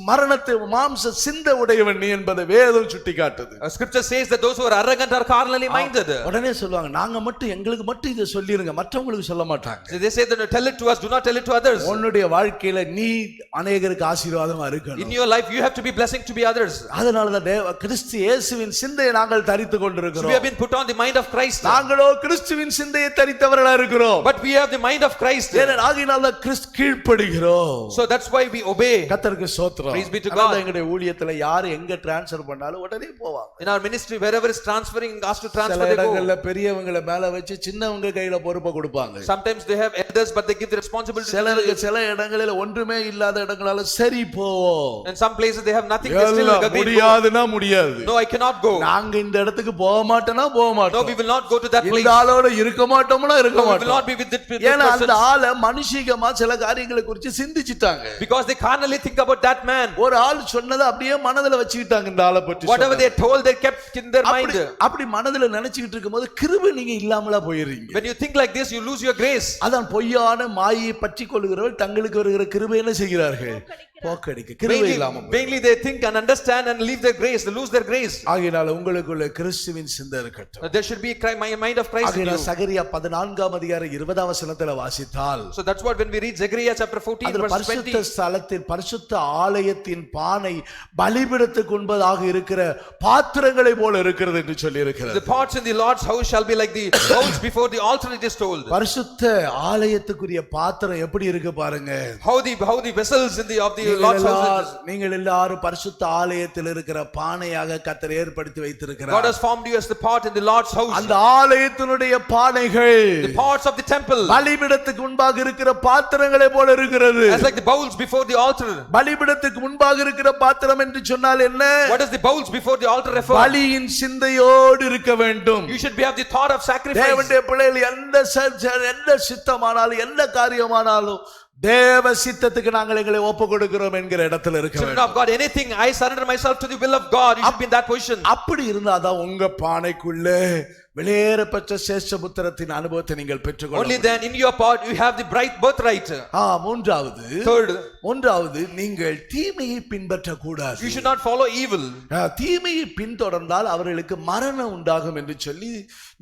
Speaker 1: மரணத்தை மாம்ச சிந்தை உடையவன் நீ என்பதை வேதம் சுட்டி காட்டுது.
Speaker 2: Scripture says that those who are arrogant are carnally minded.
Speaker 1: உடனே சொல்லுவாங்க, நாங்க மட்டும் எங்களுக்கு மட்டும் இதை சொல்லிருங்க, மற்றவங்களுக்கு சொல்ல மாட்டாங்க.
Speaker 2: So they say that tell it to us, do not tell it to others.
Speaker 1: உன்னுடைய வாழ்க்கையில நீ அநேகருக்கு ஆசீர்வாதமா
Speaker 2: In
Speaker 1: இருக்கணும்.
Speaker 2: your life you have to be blessing to be others.
Speaker 1: அதனாலதான் கிறிஸ்து இயேசுவின் சிந்தையை நாங்கள் தரித்து
Speaker 2: So we
Speaker 1: கொண்டிருக்கிறோம்.
Speaker 2: have been put on the mind of Christ.
Speaker 1: நாங்களோ கிறிஸ்துவின் சிந்தையை தரித்தவர்களா இருக்கிறோம்.
Speaker 2: But we have the mind of Christ.
Speaker 1: ஆகினால கிறிஸ்து கீழ்ப்படுகிறோம்.
Speaker 2: So that's why we obey.
Speaker 1: கர்த்தருக்கு ஸ்தோத்திரம்.
Speaker 2: Praise be to God.
Speaker 1: எங்களுடைய ஊழியத்துல யாரு எங்க டிரான்ஸ்ஃபர் பண்ணாலும் உடனே போவாங்க.
Speaker 2: In our ministry, wherever is transferring, asked to transfer,
Speaker 1: சில
Speaker 2: they go.
Speaker 1: இடங்கள்ல பெரியவங்களை மேல வச்சு சின்னவங்க கையில பொறுப்பை கொடுப்பாங்க.
Speaker 2: Sometimes they have elders, but they give the responsibility.
Speaker 1: சிலருக்கு சில இடங்களில் ஒன்றுமே இல்லாத இடங்களால சரி போவோம்.
Speaker 2: In some places they have nothing. They still agree.
Speaker 1: முடியாதுன்னா முடியாது.
Speaker 2: No, I cannot go.
Speaker 1: நாங்க இந்த இடத்துக்கு போக மாட்டோம்னா போக
Speaker 2: No,
Speaker 1: மாட்டோம்.
Speaker 2: we will not go to that place.
Speaker 1: இந்த ஆளோட இருக்க மாட்டோம்னா இருக்க
Speaker 2: No, we will
Speaker 1: மாட்டோம்.
Speaker 2: not be with this
Speaker 1: ஏன்னா அந்த
Speaker 2: person.
Speaker 1: ஆளை மனுஷிகமா சில காரியங்களை குறித்து சிந்திச்சிட்டாங்க.
Speaker 2: Because they carnally think about that man.
Speaker 1: ஒரு ஆள் சொன்னதை அப்படியே மனதுல வச்சுக்கிட்டாங்க. இந்த ஆளை பற்றி
Speaker 2: Whatever they told, they kept in their mind.
Speaker 1: அப்படி மனதுல நினைச்சுக்கிட்டு இருக்கும்போது கிருபை நீங்க இல்லாமலா போயிடுறீங்க.
Speaker 2: When you think like this, you lose your grace.
Speaker 1: அதான் பொய்யான மாயை பற்றி கொள்கிறவர்கள் தங்களுக்கு வருகிற கிருபை என்ன செய்கிறார்கள்? போக்கடிக்க கிருபை இல்லாம
Speaker 2: Vainly they think and understand and leave their grace, they lose their grace.
Speaker 1: ஆகையால உங்களுக்குள்ள கிறிஸ்துவின் சிந்தை இருக்கட்டும்.
Speaker 2: There should be a mind of Christ in
Speaker 1: ஆகையால
Speaker 2: you.
Speaker 1: சகரியா 14ஆம் அதிகாரம் 20ஆம் வசனத்துல வாசித்தால்,
Speaker 2: So that's what when we read Zechariah chapter 14
Speaker 1: அதுல
Speaker 2: verse 20.
Speaker 1: பரிசுத்த ஸ்தலத்தின் பரிசுத்த ஆலயத்தின் பானை பலிபீடத்துக்கு முன்பதாக இருக்கிற பாத்திரங்களை போல இருக்கிறது என்று சொல்லி இருக்கிறது.
Speaker 2: The pots in the Lord's house shall be like the bowls before the altar, it is told.
Speaker 1: பரிசுத்த ஆலயத்துக்குரிய பாத்திரம் எப்படி இருக்கு பாருங்க.
Speaker 2: How the vessels in the of the Lord's house.
Speaker 1: நீங்கள் எல்லாரும் பரிசுத்த ஆலயத்தில் இருக்கிற பானையாக கர்த்தர் ஏற்படுத்தி வைத்திருக்கிறார்.
Speaker 2: God has formed you as the pot in the Lord's house.
Speaker 1: அந்த ஆலயத்தினுடைய பானைகள்
Speaker 2: The pots of the temple
Speaker 1: பலிபீடத்துக்கு முன்பாக இருக்கிற பாத்திரங்களை போல இருக்கிறது.
Speaker 2: as like the bowls before the altar.
Speaker 1: பலிபீடத்துக்கு முன்பாக இருக்கிற பாத்திரம் என்று சொன்னால் என்ன?
Speaker 2: What does the bowls before the altar refer?
Speaker 1: பலியின் சிந்தையோடு இருக்க வேண்டும்.
Speaker 2: You should have the thought of sacrifice.
Speaker 1: தேவனுடைய பிள்ளைகள் எந்த சித்தமானாலும் எந்த காரியமானாலும் தேவ சித்தத்துக்கு நாங்கள் எங்களை ஒப்பு கொடுக்கிறோம் என்கிற இடத்துல இருக்க
Speaker 2: Children
Speaker 1: வேண்டும்.
Speaker 2: of God, anything I surrender myself to the will of God, you should be in that position.
Speaker 1: அப்படி இருந்தாதான் உங்க பானைக்குள்ள வெளியேறப்பட்ட சேஷபுத்திரத்தின் அனுபவத்தை நீங்கள் பெற்றுக்கொள்ள
Speaker 2: Only then in your pot you have the bright birthright.
Speaker 1: மூன்றாவது நீங்கள் தீமையை பின்பற்ற கூடாது.
Speaker 2: You should not follow evil.
Speaker 1: தீமையை பின்தொடர்ந்தால் அவர்களுக்கு மரணம் உண்டாகும் என்று சொல்லி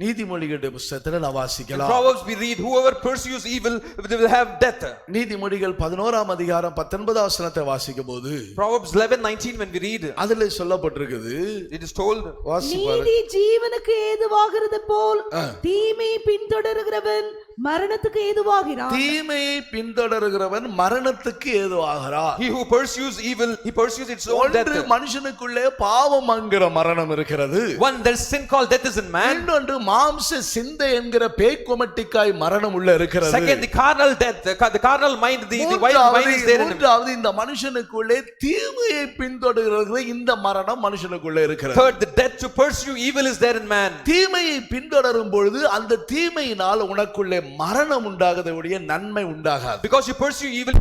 Speaker 1: நீதிமொழிகளுடைய புத்தகத்துல நான்
Speaker 2: In
Speaker 1: வாசிக்கலாம்.
Speaker 2: Proverbs we read, whoever pursues evil they will have death.
Speaker 1: நீதிமொழிகள் 11ஆம் அதிகாரம் 19ஆம் வசனத்தை வாசிக்கும்போது
Speaker 2: Proverbs 11:19 when we read,
Speaker 1: அதுல சொல்லப்பட்டிருக்குது,
Speaker 2: it is told,
Speaker 1: வாசிப்பாரு.
Speaker 3: நீதி ஜீவனுக்கு ஏதுவாகிறது போல் தீமையை பின்தொடருகிறவன் மரணத்துக்கு ஏதுவாகிறான்.
Speaker 1: தீமையை பின்தொடருகிறவன் மரணத்துக்கு ஏதுவாகிறான்.
Speaker 2: he who pursues evil, he pursues its own death.
Speaker 1: ஒன்று மனுஷனுக்குள்ளே பாவம் என்கிற மரணம் இருக்கிறது.
Speaker 2: One, there is sin called death is in man.
Speaker 1: இன்னொன்று மாம்ச சிந்தை என்கிற பேய்க்கொமட்டிக்காய் மரணம் உள்ள இருக்கிறது.
Speaker 2: Second, the carnal death, the carnal mind, the wild mind is there in him.
Speaker 1: மூன்றாவது இந்த மனுஷனுக்குள்ளே தீமையை பின்தொடர்கிறது இந்த மரணம் மனுஷனுக்குள்ளே இருக்கிறது.
Speaker 2: Third, the death to pursue evil is there in man.
Speaker 1: தீமையை பின்தொடரும் பொழுது அந்த தீமையினால் உனக்குள்ளே மரணம் உண்டாகதை உடைய நன்மை உண்டாகாது.
Speaker 2: Because you pursue evil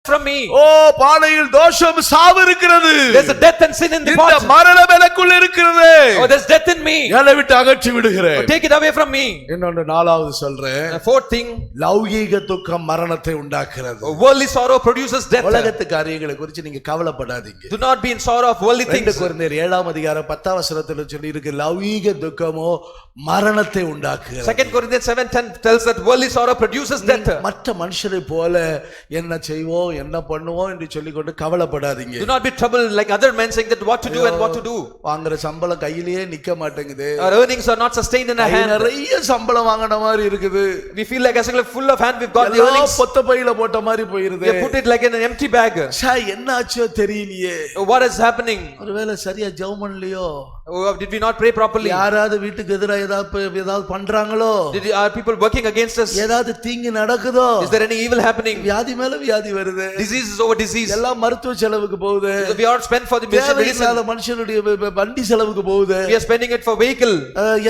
Speaker 2: from me.
Speaker 1: பானையில் தோஷம் சாவு இருக்கிறது.
Speaker 2: There's a death and sin in the pot.
Speaker 1: இந்த மரணம் எனக்குள்ள இருக்கிறது.
Speaker 2: Oh, there's death in me.
Speaker 1: என்னை விட்டு அகற்றி விடுகிறேன்.
Speaker 2: Oh, take it away from me.
Speaker 1: இன்னொன்று நாலாவது சொல்றேன்.
Speaker 2: Fourth thing,
Speaker 1: லௌகீக துக்கம் மரணத்தை உண்டாக்குறது.
Speaker 2: worldly sorrow produces death.
Speaker 1: உலகத்து காரியங்களை குறித்து நீங்க கவலைப்படாதீங்க.
Speaker 2: Do not be in sorrow of worldly things.
Speaker 1: 2 கொரிந்தியர் 7ஆம் அதிகாரம் 10ஆம் வசனத்தில் சொல்லி இருக்கு, லௌகீக துக்கமோ மரணத்தை உண்டாக்குகிறது.
Speaker 2: 2 Corinthians 7:10 tells that worldly sorrow produces death.
Speaker 1: மற்ற மனுஷரை போல என்ன செய்வோம் என்ன பண்ணுவோம் என்று சொல்லிக்கொண்டு கவலைப்படாதீங்க.
Speaker 2: Do not be troubled like other men saying that what to do and what to do.
Speaker 1: வாங்குற சம்பளம் கையிலேயே நிக்க மாட்டேங்குது.
Speaker 2: Our earnings are not sustained in our hand.
Speaker 1: நிறைய சம்பளம் வாங்கின மாதிரி இருக்குது.
Speaker 2: We feel like as if full of hand we've got the earnings.
Speaker 1: பொத்த பையில போட்ட மாதிரி போயிருது.
Speaker 2: We put it like in an empty bag.
Speaker 1: என்ன ஆச்சோ தெரியலையே.
Speaker 2: What is happening?
Speaker 1: ஒருவேளை சரியா ஜெபம் பண்ணலையோ?
Speaker 2: Did we not pray properly?
Speaker 1: யாராவது வீட்டுக்கு எதிரா ஏதாவது பண்றாங்களோ?
Speaker 2: Are people working against us?
Speaker 1: ஏதாவது தீங்கு நடக்குதோ?
Speaker 2: Is there any evil happening?
Speaker 1: வியாதி மேல வியாதி வருது.
Speaker 2: Disease is over disease.
Speaker 1: எல்லாம் மருத்துவ செலவுக்கு போகுது.
Speaker 2: We are spent for the medicine.
Speaker 1: மனுஷனுடைய வண்டி செலவுக்கு போகுது.
Speaker 2: We are spending it for vehicle.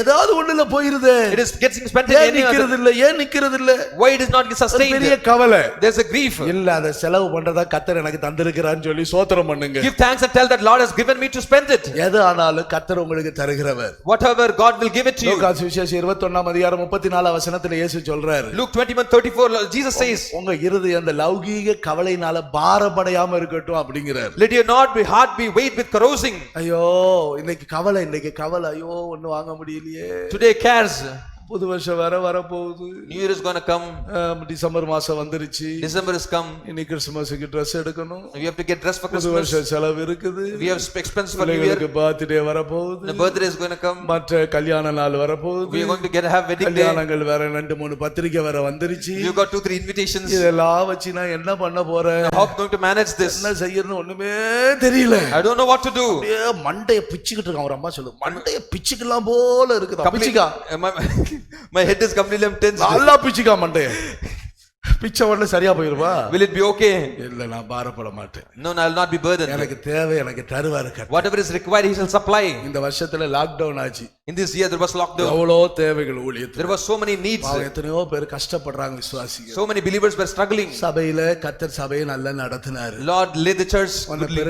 Speaker 1: ஏதாவது ஒண்ணுல போயிருது.
Speaker 2: It is getting spent in any other.
Speaker 1: ஏன் நிக்கிறது இல்ல?
Speaker 2: Why it is not sustained?
Speaker 1: பெரிய கவலை.
Speaker 2: There's a grief.
Speaker 1: இல்ல அத செலவு பண்றதா கர்த்தர் எனக்கு தந்திருக்கிறான்னு சொல்லி ஸ்தோத்திரம் பண்ணுங்க.
Speaker 2: Give thanks and tell that Lord has given me to spend it.
Speaker 1: எது ஆனாலும் கர்த்தர் உங்களுக்கு தருகிறவர்.
Speaker 2: Whatever God will give it to you.
Speaker 1: லூக்கா சுவிசேஷம் 21ஆம் அதிகாரம் 34 வசனத்துல இயேசு சொல்றாரு.
Speaker 2: Luke 21:34 Jesus says,
Speaker 1: உங்க இருதயம் அந்த லௌகீக கவலையினால பாரப்படையாம இருக்கட்டும் அப்படிங்கிறார்.
Speaker 2: let your heart be weighted with carousing.
Speaker 1: ஐயோ இன்னைக்கு கவலை ஐயோ ஒண்ணு வாங்க முடியலையே.
Speaker 2: Today cares.
Speaker 1: புது வருஷம் வர போகுது.
Speaker 2: New Year is going to come.
Speaker 1: December மாசம் வந்துருச்சு.
Speaker 2: December is come.
Speaker 1: இன்னைக்கு கிறிஸ்மஸ்க்கு Dress எடுக்கணும்.
Speaker 2: We have to get dress for Christmas.
Speaker 1: புது வருஷ செலவு இருக்குது.
Speaker 2: We have expense for New Year.
Speaker 1: Birthday வர போகுது.
Speaker 2: The birthday is going to come.
Speaker 1: மற்ற கல்யாண நாள் வர போகுது.
Speaker 2: We are going to have wedding day.
Speaker 1: கல்யாணங்கள் வேற 2-3 பத்திரிக்கை வர வந்துருச்சு.
Speaker 2: You got 2-3 invitations.
Speaker 1: இதெல்லாம் வச்சு நான் என்ன பண்ண போறேன்?
Speaker 2: How going to manage this?
Speaker 1: என்ன செய்யணும் ஒண்ணுமே தெரியல.
Speaker 2: I don't know what to do.
Speaker 1: மண்டைய பிச்சிக்கிட்டு இருக்கான். ஒரு அம்மா சொல்லு மண்டைய பிச்சிக்கலாம் போல இருக்குது. பிச்சிக்கா.
Speaker 2: My head is completely tense.
Speaker 1: நல்லா பிச்சிக்கா மண்டைய. பிச்சை உடனே சரியா போயிருவா?
Speaker 2: Will it be okay?
Speaker 1: இல்ல நான் பாரப்பட மாட்டேன்.
Speaker 2: No, I will not be burdened.
Speaker 1: எனக்கு தேவை எனக்கு தருவாரு கர்த்தர்.
Speaker 2: Whatever is required he shall supply.
Speaker 1: இந்த வருஷத்துல லாக்டவுன் ஆச்சு.
Speaker 2: In this year there was lockdown.
Speaker 1: அவ்வளோ தேவைகள் ஊழியத்துல.
Speaker 2: There were so many needs.
Speaker 1: எத்தனையோ பேர் கஷ்டப்படுறாங்க விசுவாசிகள்.
Speaker 2: So many believers were struggling.
Speaker 1: சபையில கர்த்தர் சபையை நல்லா நடத்தினாரு.
Speaker 2: Lord led the church goodly.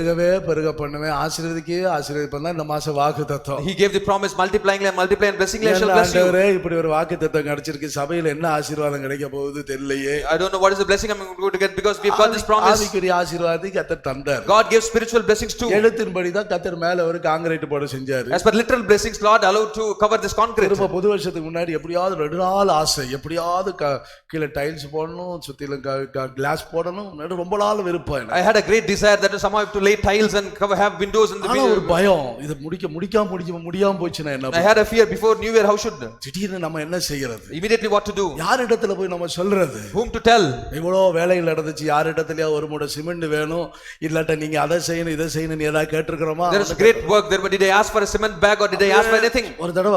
Speaker 1: பெருக பண்ணுவே ஆசீர்வதிப்பா இந்த மாசம் வாக்குத்தத்தம்.
Speaker 2: He gave the promise multiplying and blessing I shall bless you.
Speaker 1: ஆண்டவரே இப்படி ஒரு வாக்குத்தத்தம் கிடைச்சிருக்கு. சபையில என்ன ஆசீர்வாதம் கிடைக்க போகுது தெரியலையே.
Speaker 2: I don't know what is the blessing I'm going to get because we've got this promise.
Speaker 1: ஆவிக்குரிய ஆசீர்வாதத்தை கர்த்தர் தந்தார்.
Speaker 2: God gave spiritual blessings too.
Speaker 1: எழுத்தின்படி தான் கர்த்தர் மேல ஒரு கான்கிரீட் போட செஞ்சாரு.
Speaker 2: As per literal blessings Lord allowed to cover this concrete.
Speaker 1: திரும்ப புது வருஷத்துக்கு முன்னாடி எப்படியாவது 2 நாள் ஆசை எப்படியாவது கீழ டைல்ஸ் போடணும் சுத்திலும் கிளாஸ் போடணும் ரொம்ப நாள் விருப்பம்.
Speaker 2: I had a great desire that somehow I have to lay tiles and have windows in the
Speaker 1: building. ஒரு பயம் இது முடியாம போச்சுனா என்ன?
Speaker 2: I had a fear before New Year. How should
Speaker 1: திடீர்னு நம்ம என்ன செய்யறது?
Speaker 2: Immediately what to do?
Speaker 1: யார் இடத்துல போய் நம்ம சொல்றது?
Speaker 2: Whom to tell?
Speaker 1: இவ்வளோ வேலைகள் நடந்துச்சு. யார் இடத்துலயா ஒரு மூட சிமெண்ட் வேணும் இல்லாட்ட நீங்க அதை செய்யணும் இதை செய்யணும் ஏதாவது கேட்டிருக்கிறோமா?
Speaker 2: There is great work there, but did I ask for a cement bag or did I ask for anything?
Speaker 1: ஒரு தடவை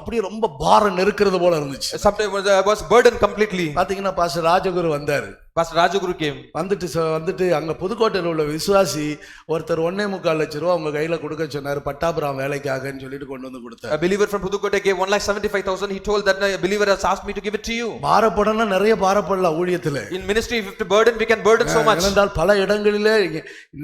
Speaker 1: அப்படியே ரொம்ப பாரம் நெருக்கிறது போல இருந்துச்சு.
Speaker 2: Sometimes I was burdened completely.
Speaker 1: பாத்தீங்கன்னா பாஸ்டர் ராஜகுரு வந்தாரு.
Speaker 2: Pastor Rajaguru came.
Speaker 1: வந்துட்டு அங்க புதுக்கோட்டையில் உள்ள விசுவாசி ஒருத்தர் 1.25 லட்சம் ரூபாய் அவங்க கையில கொடுக்க சொன்னாரு பட்டாபுரம் வேலைக்காகன்னு சொல்லிட்டு கொண்டு வந்து கொடுத்தாரு.
Speaker 2: A believer from Pudukkottai gave 1,75,000. He told that a believer has asked me to give it to you.
Speaker 1: பாரப்படனா நிறைய பாரப்படலாம் ஊழியத்துல.
Speaker 2: In ministry if to burden we can burden so much.
Speaker 1: ஏனென்றால் பல இடங்களிலே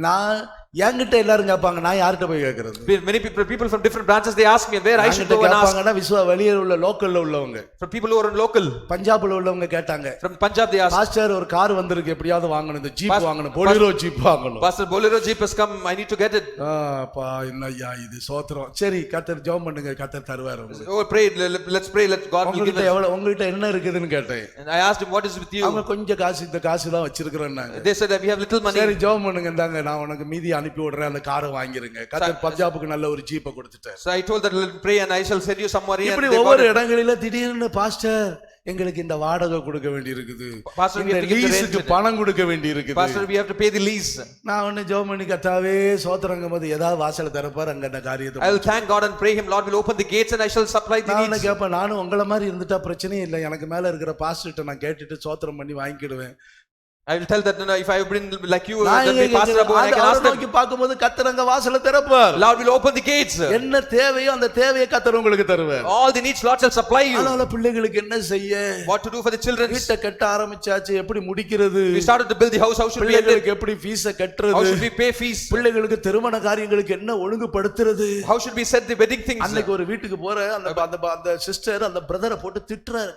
Speaker 1: நான் என்கிட்ட எல்லாரும் கேட்பாங்க நான் யார்கிட்ட போய் கேட்கறது?
Speaker 2: Many people from different branches they ask me where I should go and ask.
Speaker 1: கேட்பாங்கன்னா வெளியே உள்ள லோக்கல்ல உள்ளவங்க.
Speaker 2: From people who are in local.
Speaker 1: பஞ்சாப்ல உள்ளவங்க கேட்டாங்க.
Speaker 2: From Punjab they asked.
Speaker 1: Pastor ஒரு கார் வந்திருக்கு எப்படியாவது வாங்கணும் இந்த ஜீப் வாங்கணும் Bolero ஜீப் வாங்கணும்.
Speaker 2: Pastor Bolero jeep has come I need to get it.
Speaker 1: அப்பா என்னய்யா இது சோத்திரம். சரி கர்த்தர் ஜெபம் பண்ணுங்க கர்த்தர் தருவார் உங்களுக்கு.
Speaker 2: Oh pray let's pray let God will give us.
Speaker 1: உங்ககிட்ட என்ன இருக்குதுன்னு கேட்டேன்.
Speaker 2: And I asked him what is with you?
Speaker 1: அவங்க கொஞ்சம் காசு இந்த காசு தான் வச்சிருக்கறேன்னாங்க.
Speaker 2: They said that we have little money.
Speaker 1: சரி ஜெபம் பண்ணுங்க இந்தாங்க நான் உனக்கு மீதி அனுப்பி விடுறேன் அந்த காரை வாங்கிருங்க. கர்த்தர் பஞ்சாபுக்கு நல்ல ஒரு ஜீப்பை கொடுத்துட்டார்.
Speaker 2: So I told that pray and I shall send you some money.
Speaker 1: இப்படி ஒவ்வொரு இடங்களில திடீர்னு பாஸ்டர் எங்களுக்கு இந்த வாடகை கொடுக்க வேண்டி இருக்குது. இந்த லீஸுக்கு பணம் கொடுக்க வேண்டி இருக்குது.
Speaker 2: Pastor we have to pay the lease.
Speaker 1: நான் ஒன்னு ஜெபம் பண்ணி கர்த்தாவே சோத்திரங்கும்போது ஏதாவது வாசலை திறப்பார் அங்க அந்த காரியத்தை.
Speaker 2: I will thank God and pray him Lord will open the gates and I shall supply the needs.
Speaker 1: நான் கேட்பேன் நானும் உங்கள மாதிரி இருந்துட்டா பிரச்சனையே இல்லை. எனக்கு மேல இருக்கிற பாஸ்டர்ட்ட நான் கேட்டுட்டு சோத்திரம் பண்ணி வாங்கிடுவேன்.
Speaker 2: I will tell that if I bring like you then be pastor above I can ask them.
Speaker 1: பாக்கும்போது கர்த்தர் அங்க வாசலை திறப்பார்.
Speaker 2: Lord will open the gates.
Speaker 1: என்ன தேவையோ அந்த தேவையை கர்த்தர் உங்களுக்கு தருவார்.
Speaker 2: All the needs Lord shall supply you.
Speaker 1: அதனால பிள்ளைகளுக்கு என்ன செய்ய?
Speaker 2: What to do for the children?
Speaker 1: வீட்டை கட்ட ஆரம்பிச்சாச்சு எப்படி முடிக்கிறது?
Speaker 2: We started to build the house how should we end it?
Speaker 1: எப்படி ஃபீஸை கட்டறது?
Speaker 2: How should we pay fees?
Speaker 1: பிள்ளைகளுக்கு திருமண காரியங்களுக்கு என்ன ஒழுங்குபடுத்துறது?
Speaker 2: How should we set the wedding things?
Speaker 1: அன்னைக்கு ஒரு வீட்டுக்கு போற அந்த சிஸ்டர் அந்த பிரதரை போட்டு திட்டுறாரு.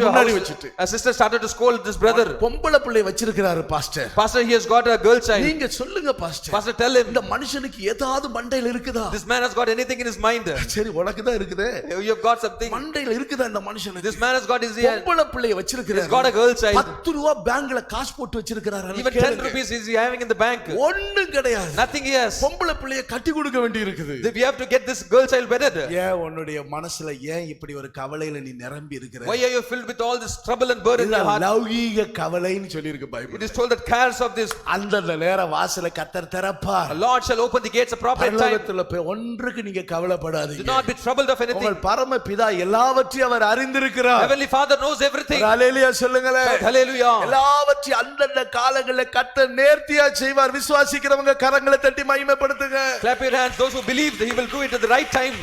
Speaker 2: முன்னாடி வச்சிட்டு a sister started to scold this brother.
Speaker 1: பொம்பளை பிள்ளை வச்சிருக்க வச்சிருக்கிறாரு pastor.
Speaker 2: Pastor, he has got a girl child.
Speaker 1: நீங்க சொல்லுங்க பாஸ்டர்.
Speaker 2: Pastor, tell him.
Speaker 1: இந்த மனுஷனுக்கு ஏதாவது மண்டையில இருக்குதா?
Speaker 2: This man has got anything in his mind.
Speaker 1: சரி உனக்கு தான் இருக்குதே.
Speaker 2: You have got something.
Speaker 1: மண்டையில இருக்குதா இந்த மனுஷனுக்கு?
Speaker 2: This man has got his
Speaker 1: பொம்பளை பிள்ளைய
Speaker 2: He's
Speaker 1: வச்சிருக்கிறாரு.
Speaker 2: got a girl child.
Speaker 1: 10 ரூபாய் பேங்க்ல காசு போட்டு வச்சிருக்கிறாரு.
Speaker 2: Even 10 rupees is he having in the bank.
Speaker 1: ஒண்ணும் கிடையாது.
Speaker 2: Nothing he has.
Speaker 1: பொம்பளை பிள்ளைய கட்டி கொடுக்க வேண்டி இருக்குது.
Speaker 2: We have to get this girl child wedded.
Speaker 1: ஏன் உன்னுடைய மனசுல ஏன் இப்படி ஒரு கவலையில நீ நிரம்பி இருக்கிற?
Speaker 2: Why are you filled with all this trouble and burden in your heart?
Speaker 1: லௌகீக கவலைன்னு சொல்லி இருக்கு Bible.
Speaker 2: It is told that cares of this.
Speaker 1: அந்த நேர வாசலை கர்த்தர் திறப்பார்.
Speaker 2: The Lord shall open the gates of proper time.
Speaker 1: பரலோகத்துல போய் ஒன்றுக்கு நீங்க கவலைப்படாதீங்க.
Speaker 2: Do not be troubled of anything.
Speaker 1: உங்கள் பரம பிதா எல்லாவற்றையும் அவர் அறிந்திருக்கிறார்.
Speaker 2: Heavenly Father knows everything.
Speaker 1: ஹalleluya சொல்லுங்களே.
Speaker 2: Hallelujah.
Speaker 1: எல்லாவற்றையும் அந்தந்த காலங்களில் கர்த்தர் நேர்த்தியா செய்வார். விசுவாசிக்கிறவங்க கரங்களை தட்டி மகிமைப்படுத்துங்க.
Speaker 2: Clap your hands. Those who believe that he will do it at the right time.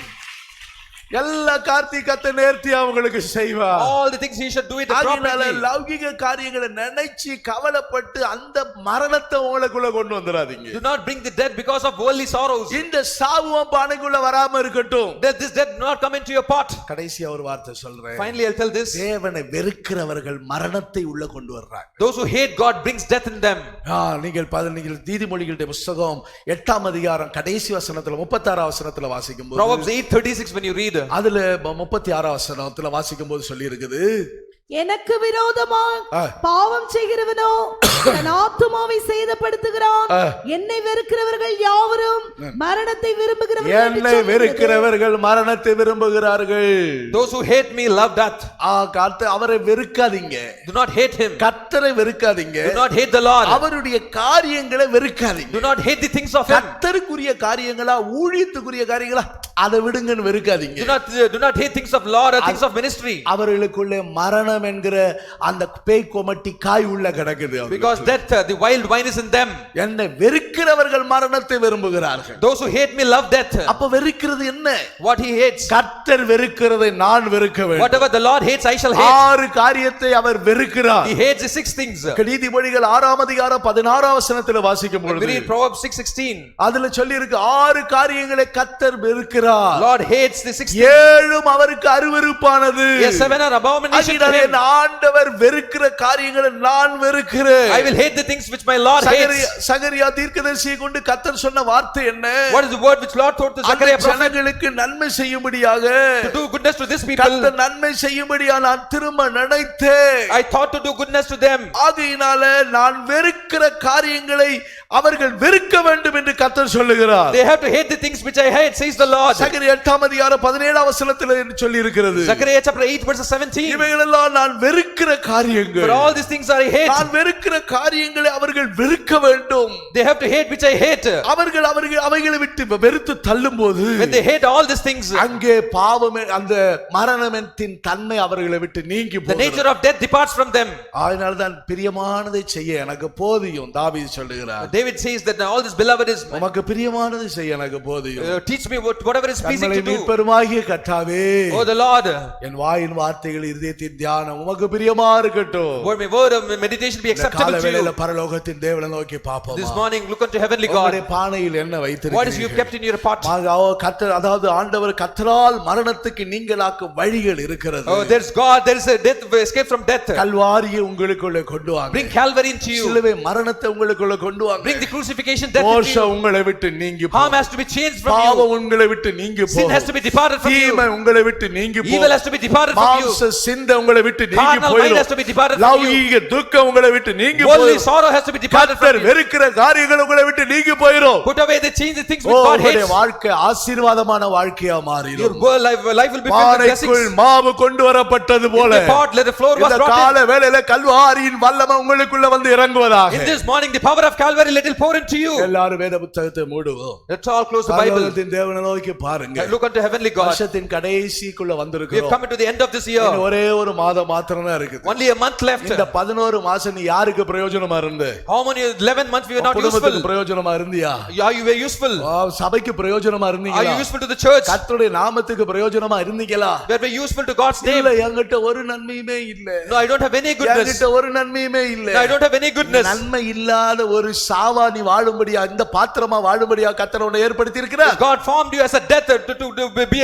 Speaker 1: எல்லா கார்த்திகத்தை நேர்த்தியா உங்களுக்கு செய்வார்.
Speaker 2: All the things he should do it properly.
Speaker 1: லௌகிக காரியங்களை நினைச்சு கவலைப்பட்டு அந்த மரணத்தை உங்களுக்குள்ள கொண்டு வந்துராதீங்க.
Speaker 2: Do not bring the death because of worldly sorrows.
Speaker 1: இந்த சாவுவம் பானைக்குள்ள வராம இருக்கட்டும்.
Speaker 2: That this death do not come into your pot.
Speaker 1: கடைசியா ஒரு வார்த்தை சொல்றேன்.
Speaker 2: Finally I'll tell this.
Speaker 1: தேவனை வெறுக்கிறவர்கள் மரணத்தை உள்ள கொண்டு வர்றாங்க.
Speaker 2: Those who hate God brings death in them.
Speaker 1: நீங்கள் நீதிமொழிகளுடைய புத்தகம் 8ஆம் அதிகாரம் கடைசி வசனத்துல 36ஆம் வசனத்துல வாசிக்கும்போது
Speaker 2: Proverbs 8:36 when you read.
Speaker 1: அதுல 36ஆம் வசனத்துல வாசிக்கும்போது சொல்லி இருக்குது,
Speaker 3: எனக்கு விரோதமாக பாவம் செய்கிறவனோ தன் ஆத்துமாவை சேதப்படுத்துகிறான். என்னை வெறுக்கிறவர்கள் யாவரும் மரணத்தை விரும்புகிறவர்கள்.
Speaker 1: என்னை வெறுக்கிறவர்கள் மரணத்தை விரும்புகிறார்கள்.
Speaker 2: Those who hate me love death.
Speaker 1: அவரை வெறுக்காதீங்க.
Speaker 2: Do not hate him.
Speaker 1: கர்த்தரை வெறுக்காதீங்க.
Speaker 2: Do not hate the Lord.
Speaker 1: அவருடைய காரியங்களை வெறுக்காதீங்க.
Speaker 2: Do not hate the things of him.
Speaker 1: கர்த்தருக்குரிய காரியங்களா ஊழியத்துக்குரிய காரியங்களா அதை விடுங்கன்னு வெறுக்காதீங்க.
Speaker 2: Do not hate things of Lord or things of ministry.
Speaker 1: அவர்களுக்குள்ளே மரணம் என்கிற அந்த பேய் கொமட்டி காய் உள்ள கிடக்குது.
Speaker 2: Because death, the wild wine is in them.
Speaker 1: என்னை வெறுக்கிறவர்கள் மரணத்தை விரும்புகிறார்கள்.
Speaker 2: Those who hate me love death.
Speaker 1: அப்ப வெறுக்கிறது என்ன?
Speaker 2: What he hates.
Speaker 1: கர்த்தர் வெறுக்கிறதை நான் வெறுக்க வேண்டும்.
Speaker 2: Whatever the Lord hates I shall hate.
Speaker 1: 6 காரியத்தை அவர் வெறுக்கிறார்.
Speaker 2: He hates the 6 things.
Speaker 1: நீதிமொழிகள் 6ஆம் அதிகாரம் 16ஆம் வசனத்துல வாசிக்கும் பொழுது
Speaker 2: we read Proverbs 6:16.
Speaker 1: அதுல சொல்லி இருக்கு 6 காரியங்களை கர்த்தர் வெறுக்கிறார்.
Speaker 2: Lord hates the 6 things.
Speaker 1: 7 அவருக்கு அருவருப்பானது.
Speaker 2: Yes, 7 are abomination to him.
Speaker 1: ஆண்டவர் வெறுக்கிற காரியங்களை நான் வெறுக்கிறேன்.
Speaker 2: I will hate the things which my Lord hates.
Speaker 1: சகரியா தீர்க்கதரிசியை கொண்டு கர்த்தர் சொன்ன வார்த்தை என்ன?
Speaker 2: What is the word which Lord told to Zechariah prophet?
Speaker 1: ஜனங்களுக்கு நன்மை செய்யும்படியாக
Speaker 2: To do goodness to this people.
Speaker 1: கர்த்தர் நன்மை செய்யும்படியா நான் திரும்ப நினைத்தேன்.
Speaker 2: I thought to do goodness to them.
Speaker 1: ஆகையினால நான் வெறுக்கிற காரியங்களை அவர்கள் வெறுக்க வேண்டும் என்று கர்த்தர் சொல்லுகிறார்.
Speaker 2: They have to hate the things which I hate, says the Lord.
Speaker 1: சகரியா 8ஆம் அதிகாரம் 17ஆம் வசனத்தில் சொல்லி இருக்கிறது.
Speaker 2: Zechariah chapter 8 verse 17.
Speaker 1: இவைகளெல்லாம் நான் வெறுக்கிற காரியங்கள்.
Speaker 2: For all these things I hate.
Speaker 1: நான் வெறுக்கிற காரியங்களை அவர்கள் வெறுக்க வேண்டும்.
Speaker 2: They have to hate which I hate.
Speaker 1: அவர்கள் அவைகளை விட்டு வெறுத்து தள்ளும்போது
Speaker 2: when they hate all these things,
Speaker 1: அங்கே பாவம் அந்த மரணத்தின் தன்மை அவர்களை விட்டு நீங்கி போகிறது.
Speaker 2: The nature of death departs from them.
Speaker 1: அதனால தான் பிரியமானதை செய்ய எனக்கு போதியும் தாவீது சொல்லுகிறார்.
Speaker 2: David says that all this beloved is
Speaker 1: உமக்கு பிரியமானதை செய்ய எனக்கு போதியும்.
Speaker 2: Teach me whatever is pleasing to do.
Speaker 1: மீட்பருமாகிய கர்த்தாவே,
Speaker 2: Oh the Lord,
Speaker 1: என் வாயின் வார்த்தைகள் இதயத்தின் தியானம் உமக்கு பிரியமா இருக்கட்டும்.
Speaker 2: May word of meditation be acceptable to you.
Speaker 1: பரலோகத்தின் தேவனை நோக்கி பாப்போம்.
Speaker 2: This morning look unto heavenly God.
Speaker 1: உம்முடைய பானையில் என்ன வைத்திருக்கிறீர்கள்?
Speaker 2: What is you kept in your pot?
Speaker 1: கர்த்தர் அதாவது ஆண்டவர் கர்த்தரால் மரணத்துக்கு நீங்களாக்கும் வழிகள் இருக்கிறது.
Speaker 2: Oh there is God, there is a death, escape from death.
Speaker 1: கல்வாரியை உங்களுக்குள்ள கொண்டு வாங்க.
Speaker 2: Bring Calvary into you.
Speaker 1: சிலுவை மரணத்தை உங்களுக்குள்ள கொண்டு வாங்க.
Speaker 2: Bring the crucifixion death into you.
Speaker 1: தோஷம் உங்களை விட்டு நீங்கி போ.
Speaker 2: Harm has to be changed from you.
Speaker 1: பாவம் உங்களை விட்டு நீங்கி போ.
Speaker 2: Sin has to be departed from you.
Speaker 1: தீமை உங்களை விட்டு நீங்கி போ.
Speaker 2: Evil has to be departed from you.
Speaker 1: மாம்ச சிந்தை உங்களை விட்டு நீங்கி
Speaker 2: Carnal mind has to be departed from you.
Speaker 1: லௌகீக துக்கம் உங்களை விட்டு நீங்கி
Speaker 2: Worldly sorrow has to be departed from you.
Speaker 1: வெறுக்கிற காரியங்கள் உங்களை விட்டு நீங்கி போயிடும்.
Speaker 2: Put away the change the things which God hates.
Speaker 1: உங்களுடைய வாழ்க்கை ஆசீர்வாதமான வாழ்க்கையா மாறிடும்.
Speaker 2: Your life will be filled with blessings.
Speaker 1: மாவு கொண்டு வரப்பட்டது போல
Speaker 2: In the pot let the flour was
Speaker 1: இந்த
Speaker 2: brought
Speaker 1: கால வேளையில கல்வாரியின் வல்லமை உங்களுக்குள்ள வந்து இறங்குவதாக.
Speaker 2: In this morning the power of Calvary let it pour into you.
Speaker 1: எல்லாரும் வேத புத்தகத்தை மூடுவோம்.
Speaker 2: Let's all close the Bible.
Speaker 1: பரலோகத்தின் தேவனை நோக்கி பாருங்க.
Speaker 2: Look unto heavenly God.
Speaker 1: வருஷத்தின் கடைசிக்குள்ள
Speaker 2: We have
Speaker 1: வந்திருக்கிறோம்.
Speaker 2: come into the end of this year.
Speaker 1: ஒரே ஒரு மாதம் மாத்திரம் தான் இருக்குது.
Speaker 2: Only a month left.
Speaker 1: இந்த 11 மாசம் நீ யாருக்கு பிரயோஜனமா இருந்த?
Speaker 2: How many 11 months we were not useful?
Speaker 1: குடும்பத்துக்கு பிரயோஜனமா இருந்தியா?
Speaker 2: You were useful.
Speaker 1: சபைக்கு பிரயோஜனமா
Speaker 2: Are
Speaker 1: இருந்தீங்களா?
Speaker 2: you useful to the church?
Speaker 1: கர்த்தருடைய நாமத்துக்கு பிரயோஜனமா இருந்தீங்களா?
Speaker 2: Were we useful to God's name?
Speaker 1: இல்ல, என்கிட்ட ஒரு நன்மையுமே இல்ல.
Speaker 2: No, I don't have any goodness.
Speaker 1: என்கிட்ட ஒரு நன்மையுமே இல்ல.
Speaker 2: No, I don't have any goodness.
Speaker 1: நன்மை இல்லாத ஒரு சாவா நீ வாழும்படியா இந்த பாத்திரமா வாழும்படியா கர்த்தர் உன்னை ஏற்படுத்தி இருக்கிறார்.
Speaker 2: God formed you as a death to be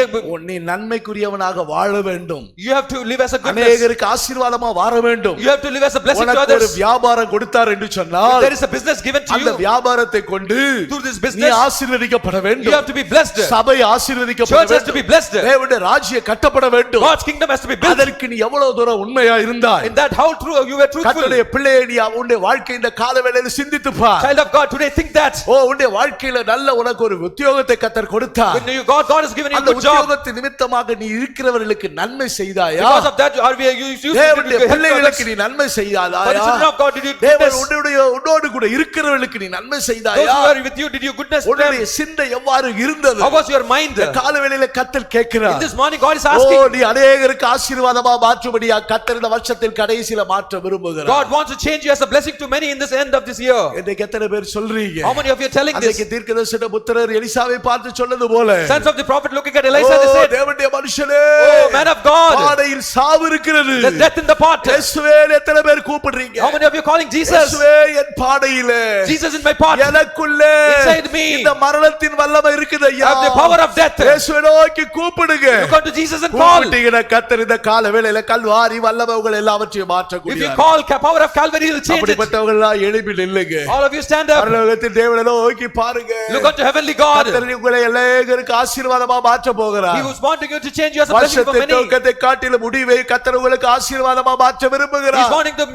Speaker 1: நீ நன்மைக்குரியவனாக வாழ வேண்டும்.
Speaker 2: you have to live as a goodness.
Speaker 1: அநேகருக்கு ஆசீர்வாதமா வாழ வேண்டும்.
Speaker 2: You have to live as a blessing to
Speaker 1: உனக்கு ஒரு
Speaker 2: others.
Speaker 1: வியாபாரம் கொடுத்தார் என்று
Speaker 2: If
Speaker 1: சொன்னால்
Speaker 2: there is a business given to
Speaker 1: அந்த
Speaker 2: you
Speaker 1: வியாபாரத்தை கொண்டு
Speaker 2: through this
Speaker 1: நீ
Speaker 2: business,
Speaker 1: ஆசீர்வதிக்கப்பட
Speaker 2: you
Speaker 1: வேண்டும்.
Speaker 2: have to be blessed.
Speaker 1: சபை ஆசீர்வதிக்கப்பட
Speaker 2: Church has to be
Speaker 1: வேண்டும்.
Speaker 2: blessed.
Speaker 1: தேவனுடைய ராஜ்யம் கட்டப்பட வேண்டும்.
Speaker 2: God's kingdom has to be built.
Speaker 1: அதற்கு நீ எவ்வளவு தூரம் உண்மையா இருந்தாய்?
Speaker 2: In that, how true you were truthful.
Speaker 1: கர்த்தருடைய பிள்ளையை நீ உன்னுடைய வாழ்க்கை இந்த காலவேளையில் சிந்தித்து பார்.
Speaker 2: Child of God, today think that.
Speaker 1: உன்னுடைய வாழ்க்கையில நல்ல உனக்கு ஒரு உத்தியோகத்தை கர்த்தர் கொடுத்தார்.
Speaker 2: When God has given you a
Speaker 1: அந்த
Speaker 2: good job.
Speaker 1: உத்தியோகத்தின் நிமித்தமாக நீ இருக்கிறவர்களுக்கு நன்மை செய்தாயா?
Speaker 2: Because of that, are we used to
Speaker 1: தேவனுடைய
Speaker 2: help others?
Speaker 1: பிள்ளைகளுக்கு நீ நன்மை
Speaker 2: For the
Speaker 1: செய்தாயா?
Speaker 2: children of God, did you
Speaker 1: தேவன்
Speaker 2: goodness?
Speaker 1: உன்னோடு கூட இருக்கிறவர்களுக்கு நீ நன்மை
Speaker 2: Those
Speaker 1: செய்தாயா?
Speaker 2: who are with you, did you goodness to them?
Speaker 1: உன்னுடைய சிந்தை எவ்வாறு இருந்தது?
Speaker 2: How was your mind?
Speaker 1: இந்த காலவேளையில கர்த்தர்
Speaker 2: In
Speaker 1: கேட்கிறார்.
Speaker 2: this morning, God is asking.
Speaker 1: நீ அநேகருக்கு ஆசீர்வாதமா மாற்றும்படியா கர்த்தர் இந்த வருஷத்தில் கடைசியில மாற்ற விரும்புகிறார்.
Speaker 2: God wants to change you as a blessing to many in this end of this year.
Speaker 1: இன்னைக்கு எத்தனை பேர் சொல்றீங்க?
Speaker 2: How many of you are telling this?
Speaker 1: அன்னைக்கு தீர்க்கதரிசன புத்திரர் எலிசாவை பார்த்து சொன்னது போல,
Speaker 2: Sons of the prophet looking at Elisha, they said,
Speaker 1: தேவனுடைய மனுஷனே,
Speaker 2: oh man of God,
Speaker 1: பாடையில் சாவு இருக்கிறது.
Speaker 2: there's death in the pot.
Speaker 1: இயேசுவே எத்தனை பேர் கூப்பிடுறீங்க?
Speaker 2: How many of you are calling Jesus?
Speaker 1: இயேசுவே என் பாடையிலே,
Speaker 2: Jesus in my pot.
Speaker 1: எனக்குள்ளே
Speaker 2: Inside me.
Speaker 1: இந்த மரணத்தின் வல்லமை இருக்குது
Speaker 2: I
Speaker 1: ஐயா.
Speaker 2: have the power of death.
Speaker 1: இயேசுவை நோக்கி கூப்பிடுங்க.
Speaker 2: Look unto Jesus and call.
Speaker 1: கூப்பிட்டீங்கன்னா கர்த்தர் இந்த காலவேளையில கல்வாரி வல்லமை உங்களை எல்லாவற்றையும்
Speaker 2: If you
Speaker 1: மாற்றக்கூடியவர்.
Speaker 2: call power of Calvary, He will change it.
Speaker 1: அப்படிப்பட்டவங்க எல்லாம் எழுப்பி நில்லுங்க.
Speaker 2: All of you stand up.
Speaker 1: பரலோகத்தின் தேவனை நோக்கி பாருங்க.
Speaker 2: Look unto heavenly God.
Speaker 1: கர்த்தர் உங்களை எல்லாருக்கும் ஆசீர்வாதமா மாற்ற போகிறார்.
Speaker 2: He was wanting you to change you as a blessing for
Speaker 1: வருஷத்தை
Speaker 2: many.
Speaker 1: துவக்கத்தை காட்டிலும் முடிவை கர்த்தர் உங்களுக்கு ஆசீர்வாதமா மாற்ற
Speaker 2: He's
Speaker 1: விரும்புகிறார்.
Speaker 2: wanting to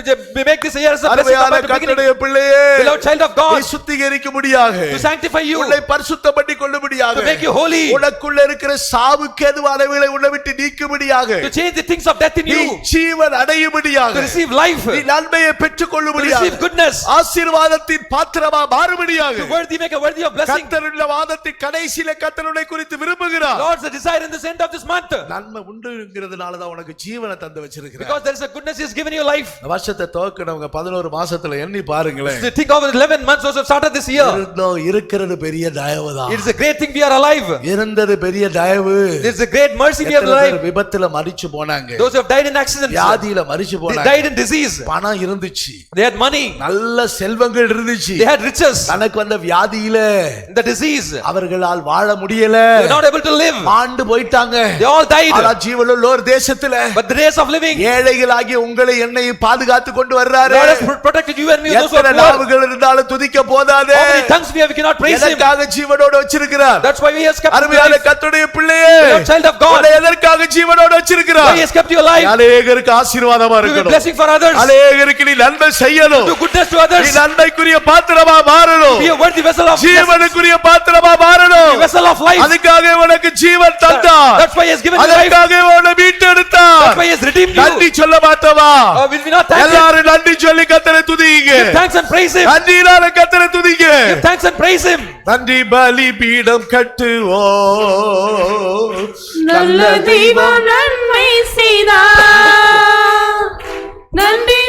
Speaker 2: make this year as a blessing
Speaker 1: அருமையான
Speaker 2: about the beginning.
Speaker 1: கர்த்தருடைய பிள்ளையே,
Speaker 2: Beloved child of
Speaker 1: நீ
Speaker 2: God,
Speaker 1: சுத்திகரிக்கும்படியாக,
Speaker 2: to sanctify you,
Speaker 1: உன்னை பரிசுத்தப்படுத்திக் கொள்ளும்படியாக,
Speaker 2: to make you holy,
Speaker 1: உனக்குள்ள இருக்கிற சாவுக்கு ஏதுவானவைகளை உன்னை விட்டு நீக்கும்படியாக,
Speaker 2: to change the things of death in
Speaker 1: நீ
Speaker 2: you,
Speaker 1: Jeevan அடையும்படியாக,
Speaker 2: to receive life,
Speaker 1: நீ நன்மையை பெற்றுக்
Speaker 2: to receive
Speaker 1: கொள்ளும்படியாக,
Speaker 2: goodness,
Speaker 1: ஆசீர்வாதத்தின் பாத்திரமா மாறும்படியாக,
Speaker 2: to make a worthy of blessing.
Speaker 1: கர்த்தருடைய வாதத்தின் கடைசியில கர்த்தருடைய குறித்து விரும்புகிறார்.
Speaker 2: Lord's the desire in this end of this month.
Speaker 1: நன்மை உண்டுங்கிறதுனால தான் உனக்கு ஜீவனை தந்து வச்சிருக்கிறார்.
Speaker 2: Because there is a goodness He has given you life.
Speaker 1: இந்த வருஷத்தை துவக்கினவங்க 11 மாசத்துல எண்ணி பாருங்களேன்.
Speaker 2: So think of 11 months also started this year.
Speaker 1: இருந்தோம், இருக்கிறது பெரிய தயவுதான்.
Speaker 2: It is a great thing we are alive.
Speaker 1: இருந்தது பெரிய தயவு.
Speaker 2: It is a great mercy we are
Speaker 1: எத்தனை
Speaker 2: alive.
Speaker 1: பேர் விபத்துல மரிச்சு போனாங்க,
Speaker 2: Those who have died in accidents,
Speaker 1: வியாதியில மரிச்சு
Speaker 2: they
Speaker 1: போனாங்க.
Speaker 2: died in disease.
Speaker 1: பணம் இருந்துச்சு,
Speaker 2: They had money,
Speaker 1: நல்ல செல்வங்கள் இருந்துச்சு,
Speaker 2: they had riches.
Speaker 1: தனக்கு வந்த வியாதியில
Speaker 2: The disease, they
Speaker 1: அவர்களால் வாழ முடியல,
Speaker 2: were not able to live.
Speaker 1: ஆண்டு போயிட்டாங்க.
Speaker 2: They all died.
Speaker 1: ஆனா ஜீவனுள்ளோர் தேசத்துல
Speaker 2: But the days of living,
Speaker 1: ஏழைகளாகிய உங்களை என்னை பாதுகாத்து கொண்டு வர்றாரு.
Speaker 2: God has protected you and me. Those who
Speaker 1: எத்தனை
Speaker 2: are poor,
Speaker 1: நாவுகள் இருந்தாலும் துதிக்க போதாதே.
Speaker 2: how many tongues we have, we cannot praise Him.
Speaker 1: எதற்காக ஜீவனோடு வச்சிருக்கிறார்?
Speaker 2: That's why He has kept you
Speaker 1: அருமையான
Speaker 2: alive.
Speaker 1: கர்த்தருடைய பிள்ளையே,
Speaker 2: Beloved child of God,
Speaker 1: உன்னை எதற்காக ஜீவனோடு
Speaker 2: why
Speaker 1: வச்சிருக்கிறார்?
Speaker 2: He has kept you alive.
Speaker 1: அநேகருக்கு ஆசீர்வாதமா
Speaker 2: To be
Speaker 1: இருக்கணும்.
Speaker 2: blessing for others,
Speaker 1: அநேகருக்கு நீ நன்மை செய்யணும்.
Speaker 2: do goodness to
Speaker 1: நீ
Speaker 2: others,
Speaker 1: நன்மைக்குரிய பாத்திரமா மாறணும்.
Speaker 2: be a worthy vessel of blessing,
Speaker 1: ஜீவனுக்குரிய பாத்திரமா மாறணும்.
Speaker 2: a vessel of life.
Speaker 1: அதுக்காக உனக்கு ஜீவன் தந்தார்.
Speaker 2: That's why He has given you life.
Speaker 1: அதற்காக உன்னை மீட்டெடுத்தார்.
Speaker 2: That's why He has redeemed you.
Speaker 1: நன்றி சொல்ல மாட்டவா?
Speaker 2: Will we not thank Him?
Speaker 1: எல்லாரும் நன்றி சொல்லி கர்த்தரை துதிங்க.
Speaker 2: Give thanks and praise Him.
Speaker 1: நன்றியினால கர்த்தரை துதிங்க.
Speaker 2: Give thanks and praise Him.
Speaker 1: நன்றி பலிபீடம் கட்டுவோம்.
Speaker 3: நல்ல தெய்வம் நன்மை செய்தார். நன்றி